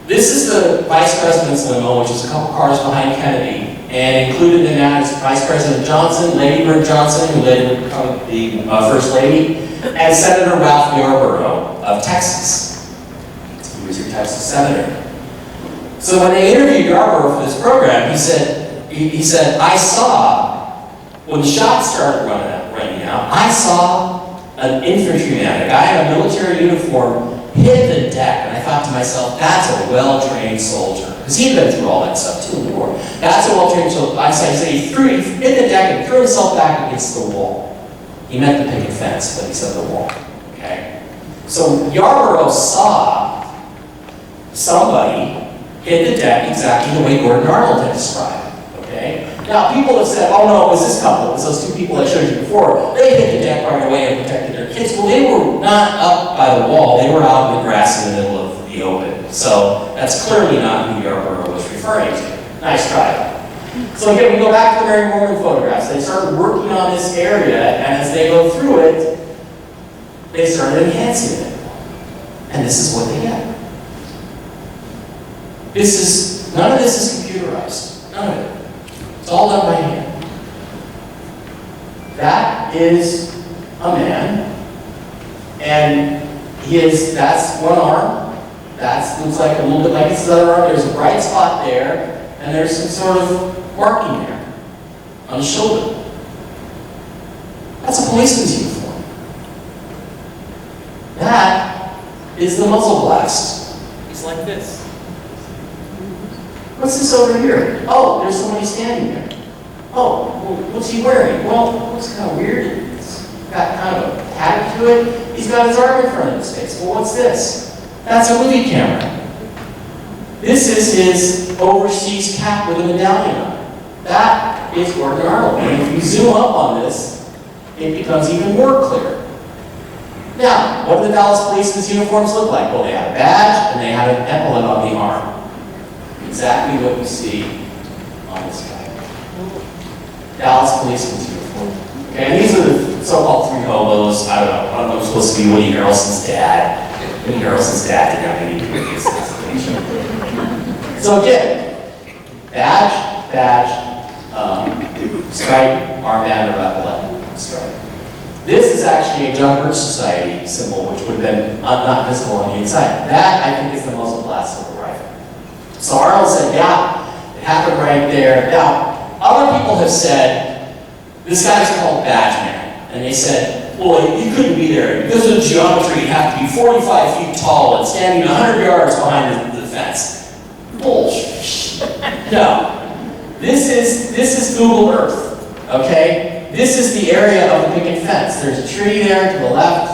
this is the Vice President's limo, which is a couple cars behind Kennedy. And included in that is Vice President Johnson, Lady Bird Johnson, who later would become the First Lady, and Senator Ralph Yarborough of Texas. He was your Texas senator. So when they interviewed Yarborough for this program, he said, I saw, when the shots started running out, I saw an infantryman, a guy in a military uniform, hit the deck, and I thought to myself, that's a well-trained soldier. Because he'd been through all that stuff too in the war. That's a well-trained soldier. I said he hit the deck and threw himself back against the wall. He meant the picket fence, but he said the wall. Okay? So Yarborough saw somebody hit the deck exactly the way Gordon Arnold had described. Okay? Now, people have said, oh no, it was this couple, it was those two people I showed you before. They hit the deck right away and protected their kids. Well, they were not up by the wall, they were out in the grass in the middle of the open. So that's clearly not who Yarborough was referring to. Nice try. So again, we go back to the Mary Morgan photographs. They started working on this area, and as they go through it, they started enhancing it. And this is what they get. None of this is computerized. None of it. It's all done by hand. That is a man, and that's one arm. That looks like a little bit like his other arm. There's a bright spot there, and there's some sort of marking there on the shoulder. That's a policeman's uniform. That is the muzzle blast. It's like this. What's this over here? Oh, there's somebody standing there. Oh, well, what's he wearing? Well, it looks kind of weird. It's got kind of a pattern to it. He's got his arm in front of his face. Well, what's this? That's a movie camera. This is his overseas cap with a medallion on it. That is Gordon Arnold. And if you zoom up on this, it becomes even more clear. Now, what do the Dallas policemen's uniforms look like? Well, they had a badge and they had an epaulet on the arm. Exactly what you see on this guy. Dallas policeman's uniform. Okay, and these are the so-called three hobos. I don't know if it's supposed to be Woody Harrelson's dad. Woody Harrelson's dad didn't have any to do with the assassination. So again, badge, stripe, armband, or epaulet, stripe. This is actually a John Birch Society symbol, which would have been not visible on the inside. That, I think, is the muzzle blast of the rifle. So Arnold said, yeah, it happened right there. Now, other people have said, this guy's called Badge Man. And they said, Well, you couldn't be there. Because of the geometry, you have to be 45 feet tall and standing 100 yards behind the fence. Bullshit. No. This is Google Earth, okay? This is the area of the picket fence. There's a tree there to the left,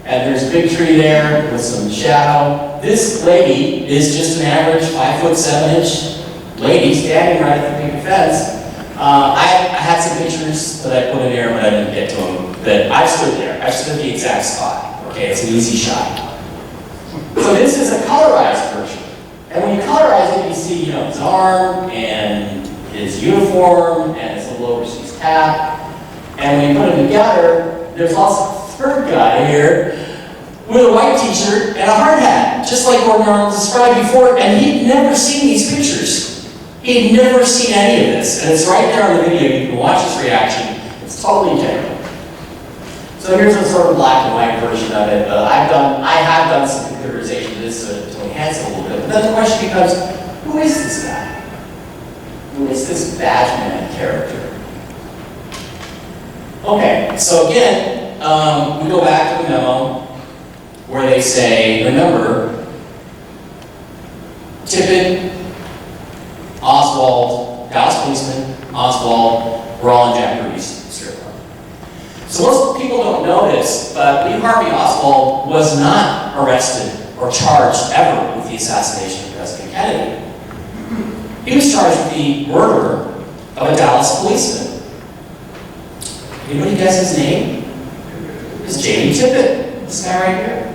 and there's a big tree there with some shadow. This lady is just an average 5'7" lady standing right at the picket fence. I had some pictures that I put in there, but I didn't get to them. That I stood there. I stood at the exact spot. Okay, it's an easy shot. So this is a colorized version. And when you colorize it, you see, his arm and his uniform and his little overseas cap. And when you put them together, there's also a third guy here with a white t-shirt and a hard hat, just like Gordon Arnold described before. And he'd never seen these pictures. He'd never seen any of this. And it's right there on the video. You can watch his reaction. It's totally genuine. So here's a sort of black and white version of it. I have done some computerization of this to enhance it a little bit. But then the question becomes, who is this guy? Who is this Badgeman character? Okay, so again, we go back to the memo where they say, remember, Tippett, Oswald, Dallas policeman, Oswald, were all in Jack Ruby's strip club. So most people don't know this, but Lee Harvey Oswald was not arrested or charged ever with the assassination of President Kennedy. He was charged with the murder of a Dallas policeman. Anybody guess his name? It's J.D. Tippett, this guy right here.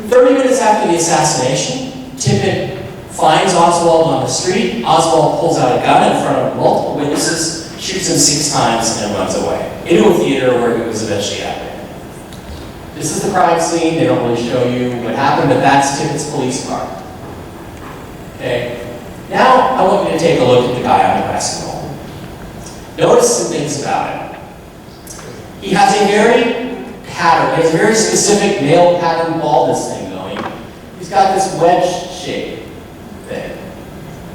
30 minutes after the assassination, Tippett finds Oswald on the street. Oswald pulls out a gun in front of multiple witnesses, shoots him 6 times, and runs away into a theater where he was eventually apprehended. This is the crime scene. They don't really show you what happened, but that's Tippett's police car. Okay. Now I want you to take a look at the guy on the grassy knoll. Notice some things about him. He has a very specific male pattern baldness thing going. He's got this wedge shape thing.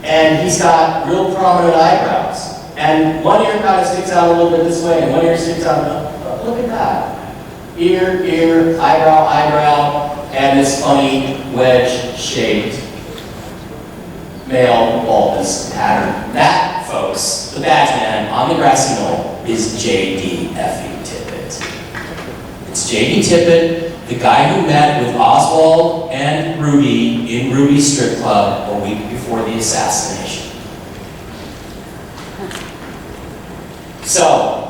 And he's got real prominent eyebrows. And one ear kind of sticks out a little bit this way, and one ear sticks out, look at that. Ear, eyebrow, and this funny wedge-shaped male baldness pattern. That, folks, the Badgeman on the grassy knoll is J.D. effing Tippett. It's J.D. Tippett, the guy who met with Oswald and Ruby in Ruby's strip club a week before the assassination. So,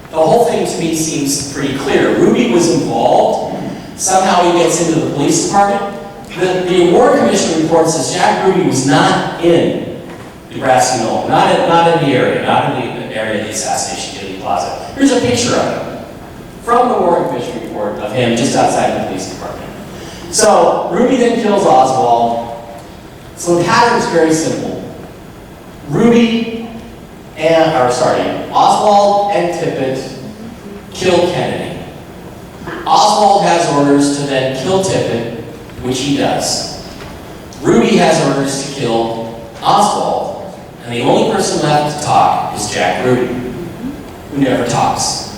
the whole thing to me seems pretty clear. Ruby was involved. Somehow he gets into the police department. The Warren Commission report says Jack Ruby was not in the grassy knoll, not in the area, not in the area of the assassination, Gilly Plaza. Here's a picture of him from the Warren Commission report of him just outside the police department. So Ruby then kills Oswald. So the pattern is very simple. Oswald and Tippett kill Kennedy. Oswald has orders to then kill Tippett, which he does. Ruby has orders to kill Oswald, and the only person left to talk is Jack Ruby, who never talks.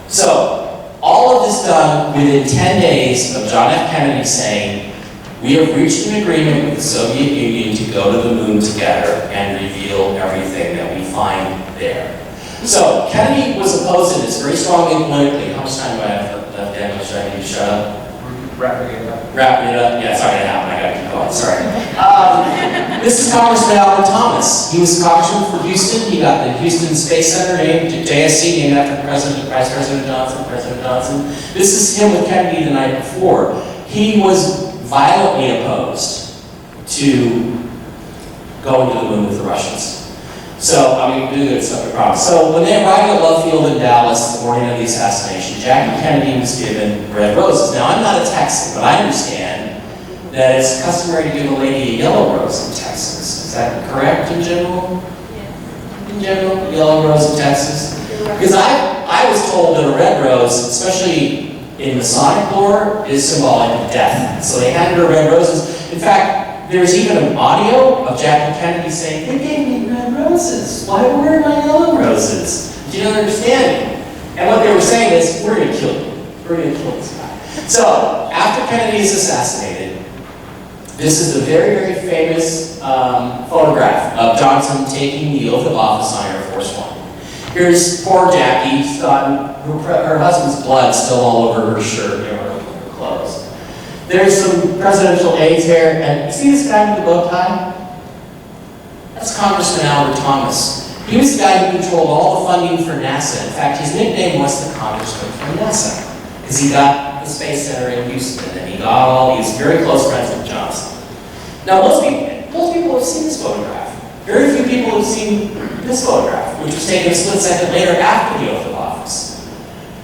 So, all of this done within 10 days of John F. Kennedy saying, we have reached an agreement with the Soviet Union to go to the moon together and reveal everything that we find there. So, Kennedy was opposed to this very strongly politically. How much time do I have left, Daniel? Should I need to shut up? Wrapping it up. Wrapping it up? Yeah, sorry, that happened. I gotta keep going. Sorry. This is Congressman Alvin Thomas. He was a congressman for Houston. He got the Houston Space Center named JSC, named after Vice President Johnson, President Johnson. This is him with Kennedy the night before. He was violently opposed to going to the moon with the Russians. So, do good stuff, I promise. So, when they arrived at Love Field in Dallas the morning of the assassination, Jackie Kennedy was given red roses. Now, I'm not a Texan, but I understand that it's customary to give a lady a yellow rose in Texas. Is that correct in general? Yeah. In general, yellow rose in Texas? Because I was told that a red rose, especially in Masonic lore, is symbolic of death. So they handed her red roses. In fact, there's even an audio of Jackie Kennedy saying, they gave me red roses. Why were my yellow roses? Did you not understand? And what they were saying is, we're going to kill you. We're going to kill this guy. So, after Kennedy is assassinated, this is a very, very famous photograph of Johnson taking the oath of office on Air Force One. Here's poor Jackie. She's got her husband's blood still all over her shirt, you know, her clothes. There's some presidential aides here, and you see this guy with the bow tie? That's Congressman Albert Thomas. He was the guy who controlled all the funding for NASA. In fact, his nickname was the Congressman from NASA, because he got the Space Center in Houston, and he was very close friends with Johnson. Now, most people have seen this photograph. Very few people have seen this photograph, which was taken a split second later after the oath of office.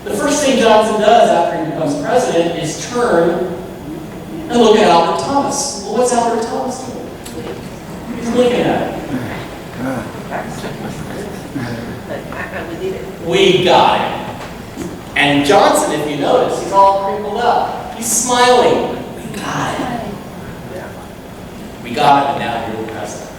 The first thing Johnson does after he becomes president is turn and look at Albert Thomas. Well, what's Albert Thomas doing? He's looking at it. We got him. And Johnson, if you notice, he's all crinkled up. He's smiling. We got him. We got him, and now you're the president.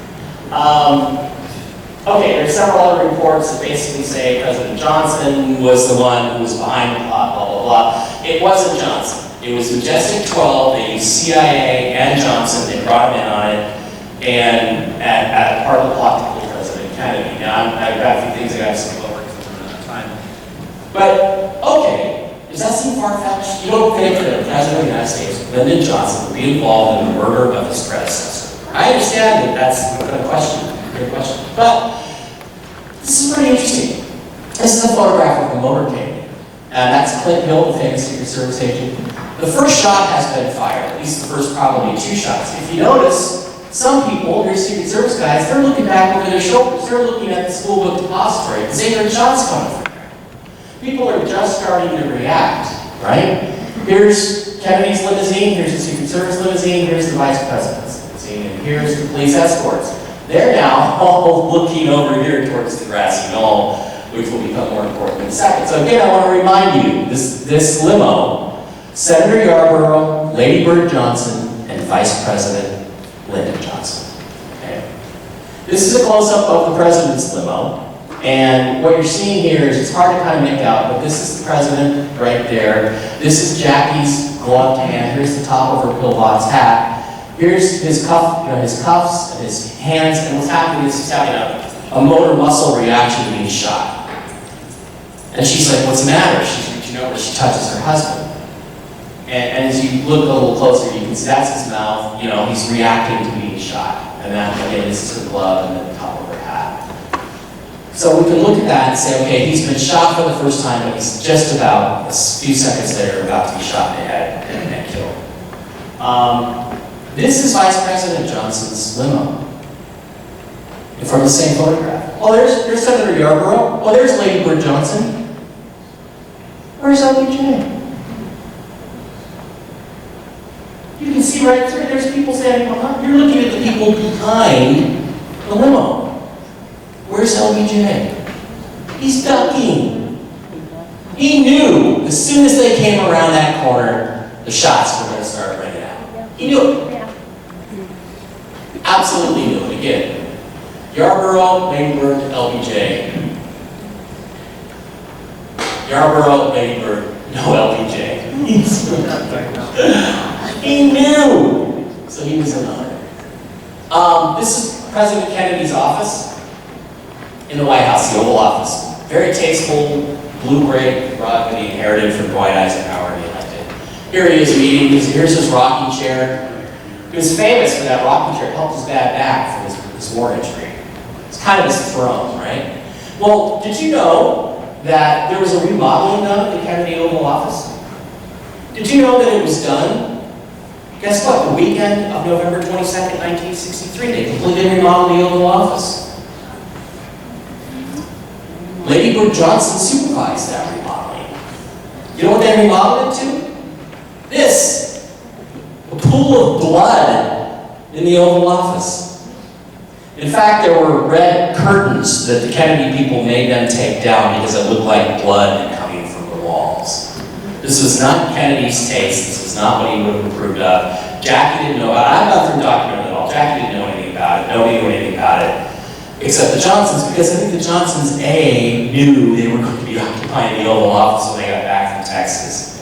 Okay, there's several other reports that basically say President Johnson was the one who was behind the plot, blah, blah, blah. It wasn't Johnson. It was Majestic 12. They used CIA and Johnson. They brought him in on it, and at part of the plot to kill President Kennedy. Now, I've got a few things I got to skip over because I'm running out of time. But, okay, does that seem far-fetched? You don't think that the President of the United States, Lyndon Johnson, would be involved in the murder of his predecessor? I understand that that's a question, great question. But this is pretty interesting. This is a photograph of a motorcade. And that's Clint Hill, the famous Secret Service agent. The first shot has been fired, at least the first probably 2 shots. If you notice, some people, your Secret Service guys, they're looking back over their shoulders. They're looking at the school book depository because they heard shots coming from there. People are just starting to react, right? Here's Kennedy's limousine, here's the Secret Service limousine, here's the Vice President's limousine, and here's the police escorts. They're now all looking over here towards the grassy knoll, which will become more important in a second. So again, I want to remind you, this limo, Senator Yarborough, Lady Bird Johnson, and Vice President Lyndon Johnson. Okay. This is a close-up of the president's limo, and what you're seeing here is it's hard to kind of make out, but this is the president right there. This is Jackie's gloved hand. Here's the top of her pillbox hat. Here's his cuffs and his hands, and what's happening is he's having a motor muscle reaction to being shot. And she's like, "What's the matter?" She's reaching over, she touches her husband. And as you look a little closer, you can see that's his mouth. You know, he's reacting to being shot. And then again, this is her glove and then the top of her hat. So we can look at that and say, okay, he's been shot for the first time, but he's just about, a few seconds later, about to be shot in the head and killed. This is Vice President Johnson's limo. From the same photograph. Oh, there's Senator Yarborough. Oh, there's Lady Bird Johnson. Where's LBJ? You can see right through, there's people standing behind. You're looking at the people behind the limo. Where's LBJ? He's ducking. He knew as soon as they came around that corner, the shots were going to start ringing out. He knew it. Absolutely knew it. Again, Yarborough, Lady Bird, LBJ. Yarborough, Lady Bird, no LBJ. He knew. So he was in on it. This is President Kennedy's office in the White House, the Oval Office. Very tasteful, blue-gray rug that he inherited from Dwight Eisenhower when he elected. Here he is meeting. Here's his rocking chair. He was famous for that rocking chair. It helped his bad back from his war injury. It's kind of his throne, right? Well, did you know that there was a remodeling done at the Kennedy Oval Office? Did you know that it was done? Guess what? The weekend of November 22nd, 1963, they completely remodeled the Oval Office. Lady Bird Johnson supervised that remodeling. You know what they remodeled it to? This. A pool of blood in the Oval Office. In fact, there were red curtains that the Kennedy people made them take down because it looked like blood coming from the walls. This was not Kennedy's taste. This was not what he would have approved of. Jackie didn't know about it. I've gone through documented at all. Jackie didn't know anything about it. Nobody knew anything about it. except the Johnsons, because I think the Johnsons, A, knew they were going to be occupying the Oval Office when they got back from Texas.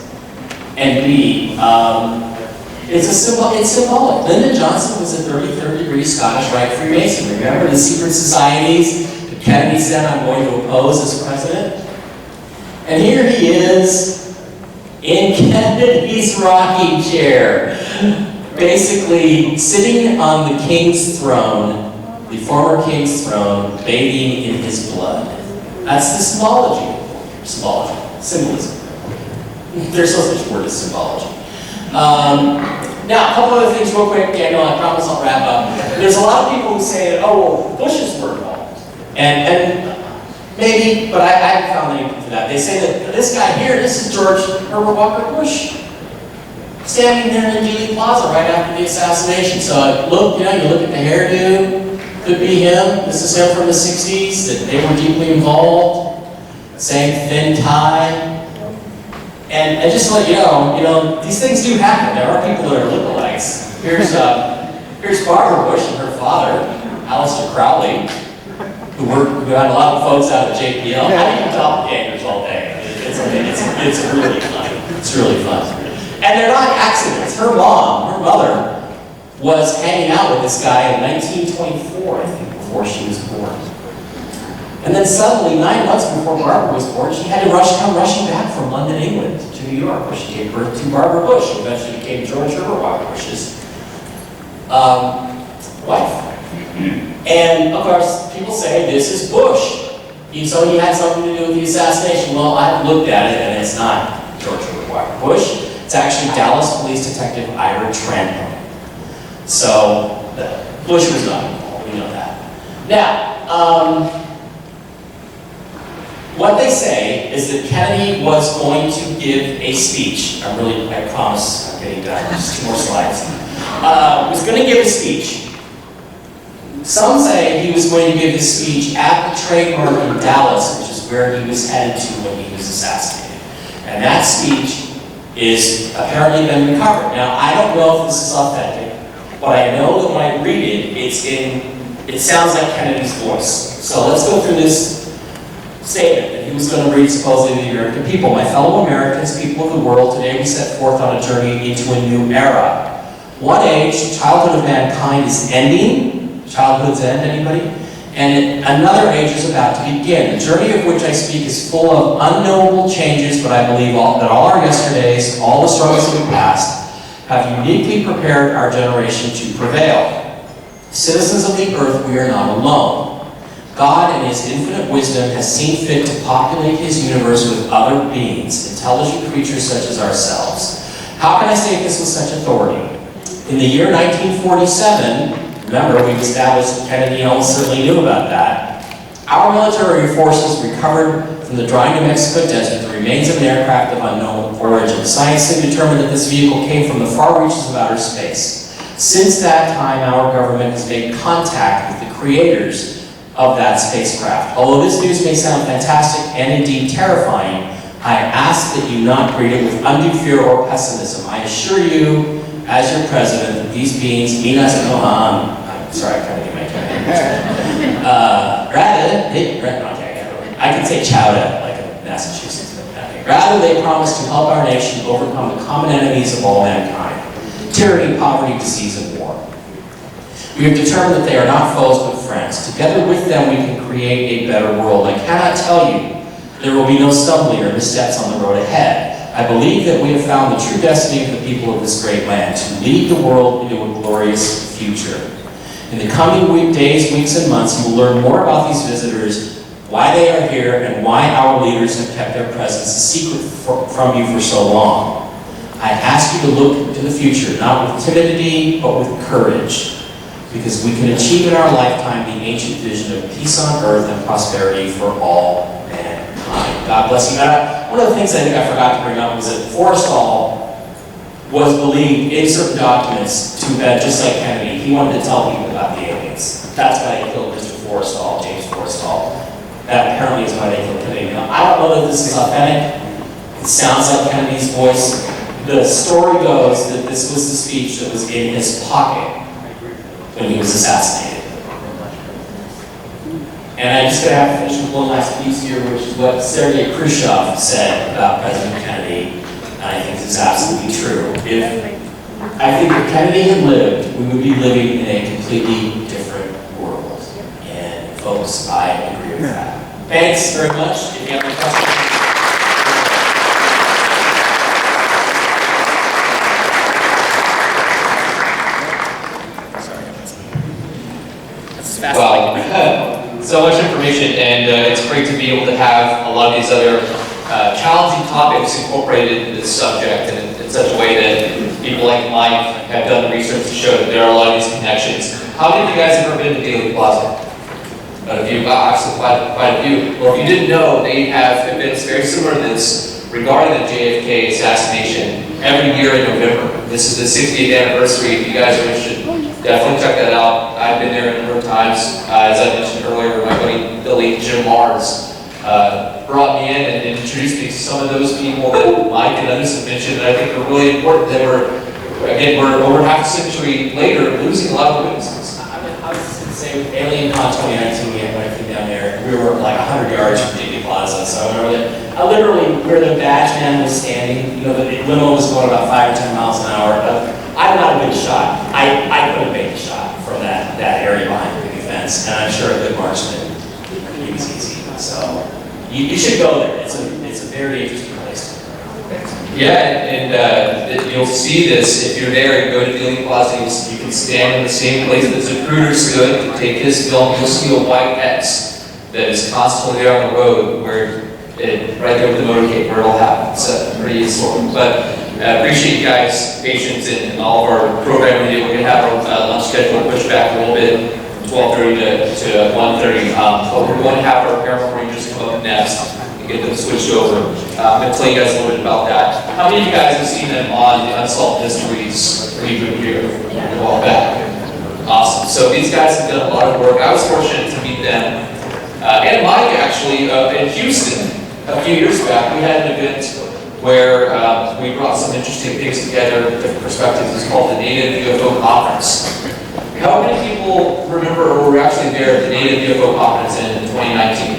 And B, it's symbolic. Lyndon Johnson was a 33rd degree Scottish Rite Freemason. Remember the secret societies that Kennedy said, I'm going to oppose as president? And here he is in Kennedy's rocking chair, basically sitting on the king's throne, the former king's throne, bathing in his blood. That's the symbolism. There's no such word as symbology. Now, a couple other things real quick, Daniel, I promise I'll wrap up. There's a lot of people who say that, oh, well, Bushes were involved. And maybe, but I haven't found anything for that. They say that this guy here, this is George Herbert Walker Bush, standing there in Dealey Plaza right after the assassination. So look, you look at the hairdo, could be him. This is him from the 60s, that they were deeply involved. Same thin tie. And just to let you know, these things do happen. There are people that are lookalikes. Here's Barbara Bush and her father, Alistair Crowley, who had a lot of folks out of JPL. I can talk gangers all day. It's really fun. It's really fun. And they're not accidents. Her mother, was hanging out with this guy in 1924, I think, before she was born. And then suddenly, 9 months before Barbara was born, she had to come rushing back from London, England to New York, where she gave birth to Barbara Bush, who eventually became George Herbert Walker Bush's wife. And of course, people say this is Bush. So he had something to do with the assassination. Well, I've looked at it, and it's not George Herbert Walker Bush. It's actually Dallas Police Detective Ira Trantham. So, Bush was not involved, we know that. Now, what they say is that Kennedy was going to give a speech. I promise I'm getting done, just 2 more slides. Was going to give a speech. Some say he was going to give his speech at the trademark in Dallas, which is where he was headed to when he was assassinated. And that speech is apparently been recovered. Now, I don't know if this is authentic. But I know that when I read it, it sounds like Kennedy's voice. So let's go through this statement that he was going to read supposedly to the American people. My fellow Americans, people of the world, today we set forth on a journey into a new era. One age, childhood of mankind, is ending. Childhood's end, anybody? And another age is about to begin. The journey of which I speak is full of unknowable changes, but I believe that all our yesterdays, all the struggles of the past, have uniquely prepared our generation to prevail. Citizens of the earth, we are not alone. God, in His infinite wisdom, has seen fit to populate His universe with other beings, intelligent creatures such as ourselves. How can I say this with such authority? In the year 1947, remember, we've established that Kennedy almost certainly knew about that, our military forces recovered from the dry New Mexico desert the remains of an aircraft of unknown origin. Scientists have determined that this vehicle came from the far reaches of outer space. Since that time, our government has made contact with the creators of that spacecraft. Although this news may sound fantastic and indeed terrifying, I ask that you not greet it with undue fear or pessimism. I assure you, as your president, that these beings mean us no harm. I'm sorry, I can't do my I can say chowder, like in Massachusetts. Rather, they promise to help our nation overcome the common enemies of all mankind: tyranny, poverty, disease, and war. We have determined that they are not foes but friends. Together with them, we can create a better world. I cannot tell you there will be no stumbling or missteps on the road ahead. I believe that we have found the true destiny of the people of this great land, to lead the world into a glorious future. In the coming days, weeks, and months, you will learn more about these visitors, why they are here, and why our leaders have kept their presence a secret from you for so long. I ask you to look to the future, not with timidity, but with courage, because we can achieve in our lifetime the ancient vision of peace on earth and prosperity for all mankind. God bless you. One of the things I think I forgot to bring up was that Forrestal was believed in certain documents to, just like Kennedy, he wanted to tell people about the aliens. That's why they killed Mr. Forrestal, James Forrestal. That apparently is why they killed Kennedy. Now, I don't know that this is authentic. It sounds like Kennedy's voice. The story goes that this was the speech that was in his pocket when he was assassinated. And I just gotta have to finish with one last piece here, which is what Sergei Khrushchev said about President Kennedy, and I think this is absolutely true. I think if Kennedy had lived, we would be living in a completely different world. And folks, I agree with that. Thanks very much. If you have any questions. Wow, so much information, and it's great to be able to have a lot of these other challenging topics incorporated into this subject in such a way that people like Mike have done the research to show that there are a lot of these connections. How many of you guys have ever been to Daily Plaza? Quite a few. Wow, actually quite a few. Well, if you didn't know, they have events very similar to this regarding the JFK assassination every year in November. This is the 60th anniversary. If you guys are interested, definitely check that out. I've been there a number of times. As I mentioned earlier, my buddy Billy Jim Mars brought me in and introduced me to some of those people that Mike and others have mentioned that I think are really important. That we're over half a century later losing a lot of witnesses. I was just going to say, with AlienCon 2019, when I came down there, we were like 100 yards from Daily Plaza. So I remember that, literally, where the badge man was standing, the limo was going about 5 or 10 miles an hour. I'm not a good shot. I couldn't make the shot from that area behind the fence, and I'm sure a good marksman, he was easy. So you should go there. It's a very interesting place. Yeah, and you'll see this if you're there and go to Daily Plaza. You can stand in the same place that Zapruder stood, take his film. You'll see a white X that is constantly there on the road, right there with the motorcade where it'll happen. It's pretty historic. But I appreciate you guys' patience in all of our programming. We're going to have our lunch schedule pushed back a little bit, 12:30 to 1:30. But we're going to have our paranormal rangers come up next and get them switched over. I'm going to tell you guys a little bit about that. How many of you guys have seen them on the Unsolved Mysteries reboot here a while back? Awesome. So these guys have done a lot of work. I was fortunate to meet them and Mike actually in Houston a few years back. We had an event where we brought some interesting things together, different perspectives. It's called the Native UFO Conference. How many people remember or were actually there at the Native UFO Conference in 2019?